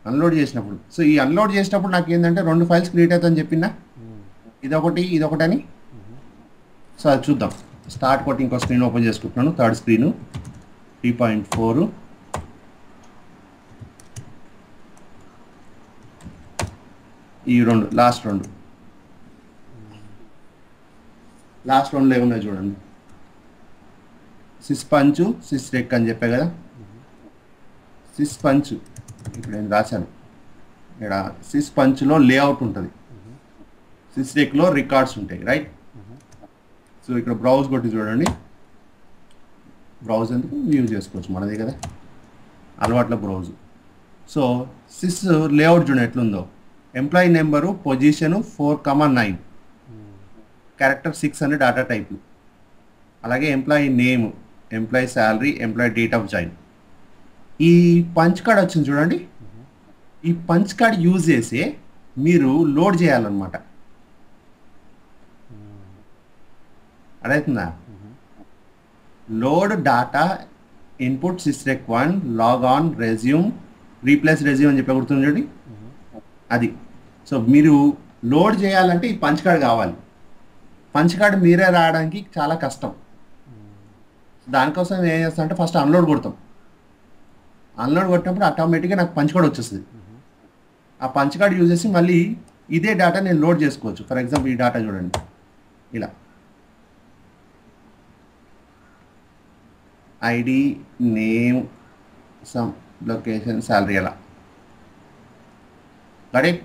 S2: అన్లోడ్ చేసినప్పుడు. సో ఈ అన్లోడ్ చేసినప్పుడు నాకు ఏంటంటే 2 ఫైల్స్ క్రియేట్ అవుతుందని చెప్పినా, ఇదొకటి అని. సో అది చూద్దాం. స్టార్ట్ కొట్టి ఇంకో స్క్రీన్ ఓపెన్ చేసుకుంటున్నాను, థర్డ్ స్క్రీను 3.4. ఈ లాస్ట్ రెండులో ఏమున్నాయి చూడండి. సిస్ పంచు, సిస్ రెక్ అని చెప్పా కదా. సిస్ పంచు ఇప్పుడు నేను రాశాను. ఇక్కడ సిస్ పంచులో లేఅవుట్ ఉంటుంది, సిస్ రెక్లో రికార్డ్స్ ఉంటాయి, రైట్. సో ఇక్కడ బ్రౌజ్ కొట్టి చూడండి. బ్రౌజ్ ఎందుకు యూజ్ చేసుకోవచ్చు మనదే కదా అలవాట్ల బ్రౌజ్. సో సిస్ లేఅవుట్ చూడండి ఎట్లుందో. ఎంప్లాయీ నెంబరు, పొజిషను 4,9, క్యారెక్టర్ 6 అనే డేటా టైపు. అలాగే employee name, employee salary, employee date of join. ఈ పంచ్ కార్డ్ వచ్చింది చూడండి, ఈ పంచ్ కార్డ్ యూజ్ చేసి మీరు లోడ్ చేయాలన్నమాట. అర్థమవుతుందా? Load data input sysrec 1 log on resume replace resume అని చెప్పి గుర్తుంది చూడండి అది. సో మీరు లోడ్ చేయాలంటే ఈ పంచ్ కార్డ్ కావాలి. పంచ్ కార్డ్ మీరే రావడానికి చాలా కష్టం. దానికోసం ఏం చేస్తాం అంటే ఫస్ట్ అన్లోడ్ కొడతాం. అన్లోడ్ కొట్టినప్పుడు ఆటోమేటిక్గా నాకు పంచ్ కార్డ్ వచ్చేస్తుంది. ఆ పంచ్ కార్డ్ యూజ్ చేసి మళ్ళీ ఇదే డేటా నేను లోడ్ చేసుకోవచ్చు. ఫర్ ఎగ్జాంపుల్ ఈ డేటా చూడండి, ఇలా ID, name, some location, salary, అలా కరెక్ట్.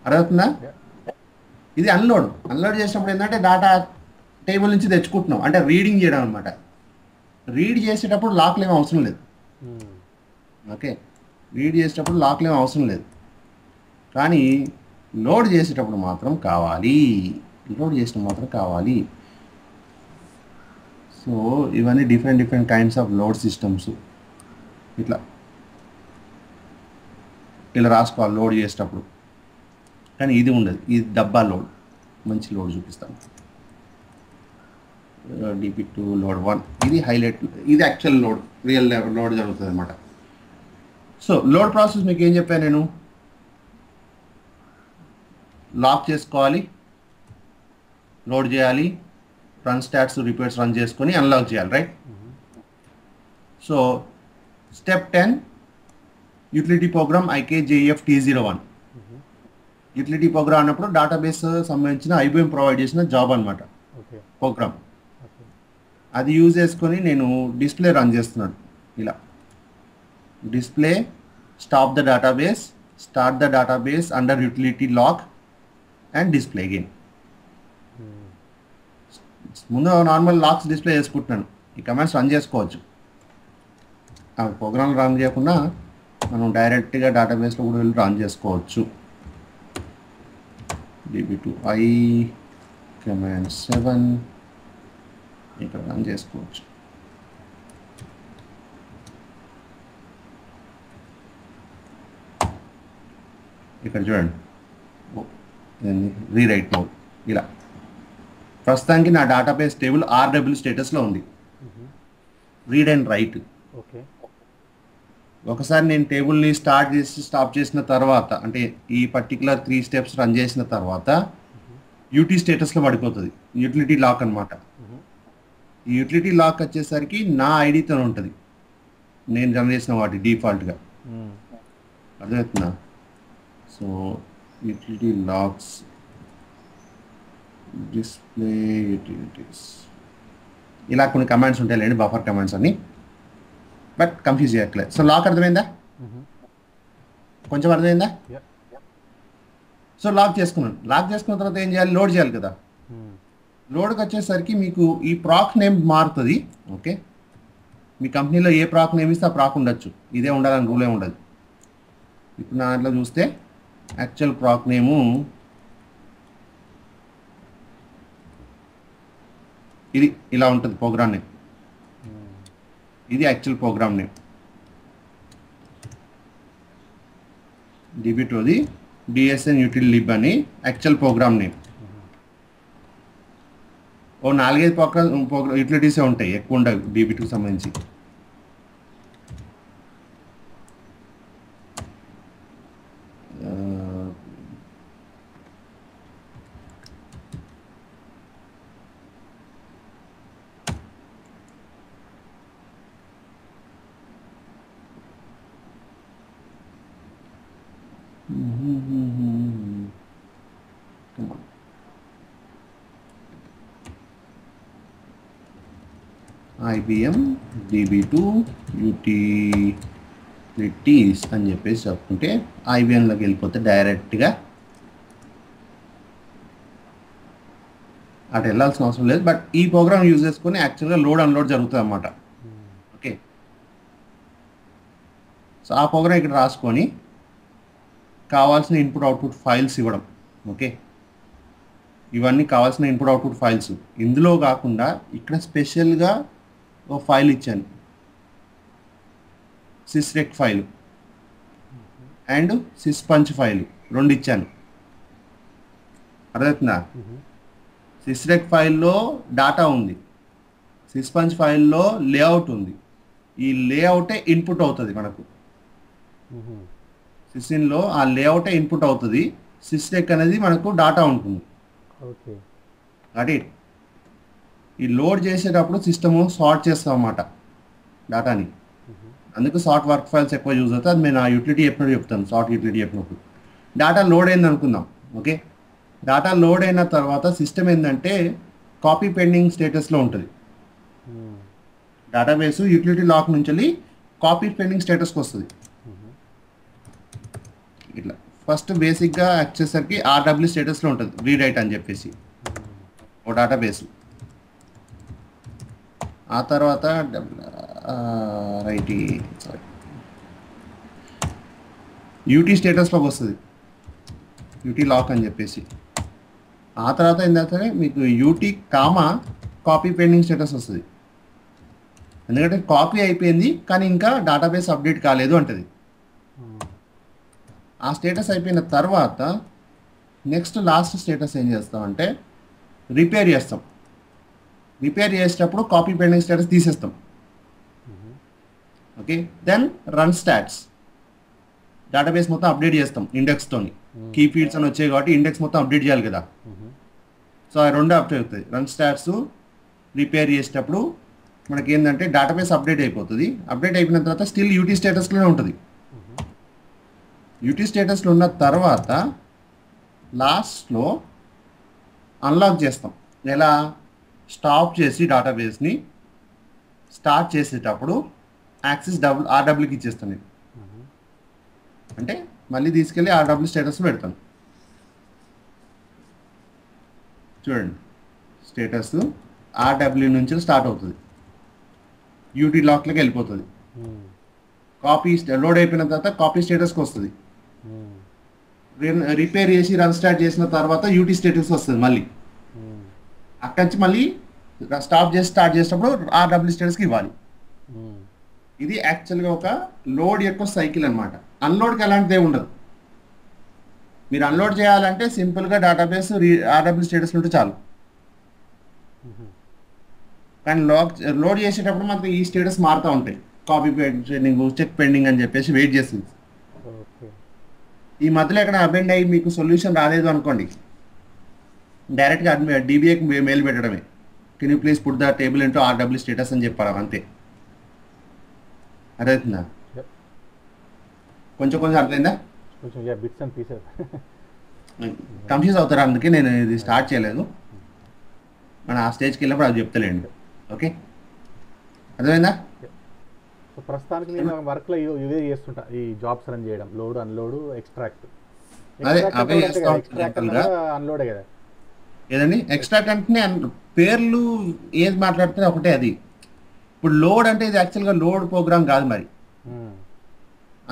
S2: అర్థమవుతుందా? ఇది అన్లోడ్ చేసినప్పుడు ఏంటంటే డేటా టేబుల్ నుంచి తెచ్చుకుంటున్నాం, అంటే రీడింగ్ చేయడం అనమాట. రీడ్ చేసేటప్పుడు లాక్లు ఏమీ అవసరం లేదు. ఓకే, రీడ్ చేసేటప్పుడు లాక్లు ఏమీ అవసరం లేదు. కానీ లోడ్ చేసేటప్పుడు మాత్రం కావాలి. సో ఇవన్నీ different kinds of load systems. ఇలా రాసుకోవాలి లోడ్ చేసేటప్పుడు. కానీ ఇది ఉండదు, ఇది డబ్బా లోడ్. మంచి లోడ్ చూపిస్తాను. DB2 లోడ్ 1 ఇది హైలైట్, ఇది యాక్చువల్ లోడ్, రియల్ లోడ్ జరుగుతుంది అనమాట. సో లోడ్ ప్రాసెస్ మీకు ఏం చెప్పాను నేను, లాక్ చేసుకోవాలి, లోడ్ చేయాలి, రన్ స్టాట్స్ రిపీట్స్ రన్ చేసుకొని అన్లాక్ చేయాలి, right? So step 10 utility program IKJEF T01. Utility program అన్నప్పుడు డేటాబేస్ సంబంధించిన IBM ప్రొవైడ్ చేసిన జాబ్ అనమాట, ప్రోగ్రామ్. అది యూజ్ చేసుకొని నేను డిస్ప్లే రన్ చేస్తున్నాను. ఇలా display stop the database, start the database under utility lock and display again. ముందు నార్మల్ లాక్స్ డిస్ప్లే చేసుకుంటున్నాను. ఈ కమాండ్స్ రన్ చేసుకోవచ్చు. ఆ ప్రోగ్రామ్ రన్ చేయకుండా మనం డైరెక్ట్గా డేటాబేస్లో కూడా వెళ్ళి రన్ చేసుకోవచ్చు. DB2 కమాండ్ 7 ఇక్కడ రన్ చేసుకోవచ్చు. ఇక్కడ చూడండి, రీరైట్ మోడ్. ఇలా ప్రస్తుతానికి నా డేటాబేస్ టేబుల్ RW స్టేటస్లో ఉంది, రీడ్ అండ్ రైట్. ఒకసారి నేను టేబుల్ని స్టాప్ చేసిన తర్వాత, అంటే ఈ పర్టికులర్ 3 స్టెప్స్ రన్ చేసిన తర్వాత UT స్టేటస్లో పడిపోతుంది. యూటిలిటీ లాక్ అనమాట. ఈ యూటిలిటీ లాక్ వచ్చేసరికి నా ఐడితో ఉంటుంది, నేను రన్ చేసిన వాటి డిఫాల్ట్గా. అర్థమవుతుందా? So utility lakhs, display utilities, ఇలా కొన్ని కమాండ్స్ ఉంటాయి, బఫర్ కమాండ్స్ అన్ని. బట్ కన్ఫ్యూజ్ చేయట్లేదు. సో లాక్ అర్థమైందా? కొంచెం అర్థమైందా? సో లాక్ చేసుకున్నాను. లాక్ చేసుకున్న తర్వాత ఏం చేయాలి? లోడ్ చేయాలి కదా. లోడ్కి వచ్చేసరికి మీకు ఈ ప్రాక్ నేమ్ మారుతుంది. ఓకే, మీ కంపెనీలో ఏ ప్రాక్ నేమ్ ఇస్తే ఆ ప్రాక్ ఉండొచ్చు, ఇదే ఉండాలని రూలే ఉండదు. ఇప్పుడు నా దాంట్లో చూస్తే యాక్చువల్ ప్రాక్ నేము ఇది, ఇలా ఉంటుంది ప్రోగ్రామ్ నేమ్. ఇది యాక్చువల్ ప్రోగ్రామ్ నేమ్. DB2ది DSN util lib అని యాక్చువల్ ప్రోగ్రామ్ నేమ్. ఓ 4-5 ప్రోగ్రామ్ యూటిలిటీసే ఉంటాయి, ఎక్కువ ఉండవు DB2కి సంబంధించి. IBM DB2 utilities అని చెప్పేసి చెప్పుకుంటే IBMలోకి వెళ్ళిపోతే డైరెక్ట్గా అటు వెళ్ళాల్సిన అవసరం లేదు. బట్ ఈ ప్రోగ్రామ్ యూజ్ చేసుకొని యాక్చువల్గా లోడ్ అన్లోడ్ జరుగుతుంది అన్నమాట. ఓకే, సో ఆ ప్రోగ్రామ్ ఇక్కడ రాసుకొని కావాల్సిన ఇన్పుట్ అవుట్పుట్ ఫైల్స్ ఇవ్వడం. ఓకే, ఇవన్నీ కావాల్సిన ఇన్పుట్ అవుట్పుట్ ఫైల్స్. ఇందులో కాకుండా ఇక్కడ స్పెషల్గా ఒక ఫైల్ ఇచ్చాను, sysrec file and syspunch file, 2 ఇచ్చాను. అర్థమవుతుందా? sysrec ఫైల్లో డాటా ఉంది, syspunch ఫైల్లో లేఅవుట్ ఉంది. ఈ లేఅవుటే ఇన్పుట్ అవుతుంది మనకు. సిస్ఇన్లో ఆ లేఅవుటే ఇన్పుట్ అవుతుంది, sysrec అనేది మనకు డాటా ఉంటుంది.
S1: ఓకే,
S2: అదే ఈ లోడ్ చేసేటప్పుడు సిస్టము సార్ట్ చేస్తాం అన్నమాట డాటాని. అందుకు సార్ట్ వర్క్ ఫైల్స్ ఎక్కువ యూజ్ అవుతుంది. అది నేను ఆ యూటిలిటీ చెప్పినప్పుడు చెప్తాను. సార్ట్ యూటిలిటీ చెప్పినప్పుడు డేటా లోడ్ అయింది అనుకుందాం. ఓకే, డేటా లోడ్ అయిన తర్వాత సిస్టమ్ ఏంటంటే కాపీ పెండింగ్ స్టేటస్లో ఉంటుంది. డేటాబేస్ యూటిలిటీ లాక్ నుంచి కాపీ పెండింగ్ స్టేటస్కి వస్తుంది. ఇట్లా ఫస్ట్ బేసిక్గా వచ్చేసరికి RW స్టేటస్లో ఉంటుంది, రీడ్ రైట్ అని చెప్పేసి ఓ డేటాబేస్. ఆ తర్వాత UT స్టేటస్లోకి వస్తుంది. యూటీ లాక్ అని చెప్పేసి. ఆ తర్వాత ఏంటంటే మీకు UT comma copy pending status వస్తుంది. ఎందుకంటే కాపీ అయిపోయింది కానీ ఇంకా డేటాబేస్ అప్డేట్ కాలేదు అంటది. ఆ స్టేటస్ అయిపోయిన తర్వాత నెక్స్ట్ లాస్ట్ స్టేటస్ ఏం చేస్తామంటే రిపేర్ చేస్తాం. రిపేర్ చేసేటప్పుడు కాపీ పెండింగ్ స్టేటస్ తీసేస్తాం. Okay, then run stats, database మొత్తం అప్డేట్ చేస్తాం ఇండెక్స్తోని. కీ ఫీల్డ్స్ అని వచ్చాయి కాబట్టి ఇండెక్స్ మొత్తం అప్డేట్ చేయాలి కదా. సో ఆ రెండు అప్డేట్ అవుతుంది. రన్ స్టాట్స్ రిపేర్ చేసేటప్పుడు మనకి ఏంటంటే డేటాబేస్ అప్డేట్ అయిపోతుంది. అప్డేట్ అయిపోయిన తర్వాత స్టిల్ యూటీ స్టేటస్లోనే ఉంటుంది. యూటీ స్టేటస్లో ఉన్న తర్వాత లాస్ట్లో అన్లాక్ చేస్తాం. ఎలా? స్టాప్ చేసి డేటాబేస్ని స్టార్ట్ చేసేటప్పుడు యాక్సెస్ ఆర్డబ్ల్యూకి ఇచ్చేస్తాను నేను. అంటే మళ్ళీ తీసుకెళ్ళి ఆర్డబ్ల్యూ స్టేటస్ పెడతాను. చూడండి, స్టేటస్ ఆర్డబ్ల్యూ నుంచి స్టార్ట్ అవుతుంది, యూటీ లాక్లోకి వెళ్ళిపోతుంది. కాపీ లోడ్ అయిపోయిన తర్వాత కాపీ స్టేటస్కి వస్తుంది. రిపేర్ చేసి రన్ స్టార్ట్ చేసిన తర్వాత యూటీ స్టేటస్ వస్తుంది. మళ్ళీ అక్కడి నుంచి మళ్ళీ స్టాప్ చేసి స్టార్ట్ చేసినప్పుడు ఆర్డబ్ల్యూ స్టేటస్కి ఇవ్వాలి. ఇది యాక్చువల్గా ఒక లోడ్ యొక్క సైకిల్ అనమాట. అన్లోడ్కి అలాంటిదే ఉండదు. మీరు అన్లోడ్ చేయాలంటే సింపుల్గా డేటాబేస్ ఆర్డబ్ల్యూ స్టేటస్ ఉంటే చాలు. కానీ లోడ్ చేసేటప్పుడు మనకి ఈ స్టేటస్ మారుతూ ఉంటాయి. కాపీ పెండింగ్, చెక్ పెండింగ్ అని చెప్పేసి వెయిట్ చేస్తుంది. ఈ మధ్యలో ఎక్కడ అబెండ్ అయ్యి మీకు సొల్యూషన్ రాలేదు అనుకోండి, డైరెక్ట్గా డీబీఏకి మెయిల్ పెట్టడమే. Can you please put the table into RW status అని చెప్పడం అంతే. అర్థమవుతుందా? కొంచెం అర్థమైందా? కన్ఫ్యూజ్ అవుతారా, అందుకే నేను ఇది స్టార్ట్ చేయలేదు. మనం ఆ స్టేజ్కి వెళ్ళినప్పుడు అది చెప్తలేండి. ఓకే, అర్థమైందా?
S1: సో ప్రస్తుతానికి నేను వర్క్లో ఇవే చేస్తుంటా, ఈ జాబ్స్ రన్ చేయడం, లోడ్, అన్లోడ్, ఎక్స్ట్రాక్ట్. అన్లోడే కదా
S2: ఏదండి ఎక్స్ట్రాక్ట్ అంటే పేర్లు ఏది మాట్లాడితే ఒకటే. అది ఇప్పుడు లోడ్ అంటే ఇది యాక్చువల్గా లోడ్ ప్రోగ్రామ్ కాదు. మరి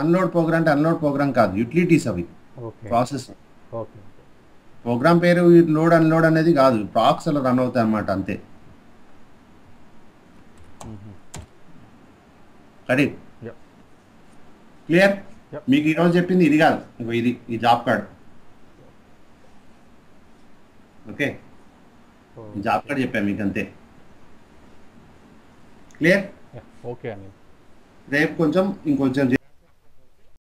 S2: అన్లోడ్ ప్రోగ్రామ్ అంటే అన్లోడ్ ప్రోగ్రామ్ కాదు, యూటిలిటీస్ అవి, ప్రాసెస్. ప్రోగ్రామ్ పేరు లోడ్ అన్లోడ్ అనేది కాదు, ప్రాక్స్ అలా రన్ అవుతాయి అన్నమాట, అంతే. Correct, clear? మీకు ఈరోజు చెప్పింది ఇది కాదు, ఇది ఈ job card. Okay, job card చెప్పాను మీకు, అంతే. క్లియర్?
S1: ఓకే అండి.
S2: రేపు ఇంకొంచెం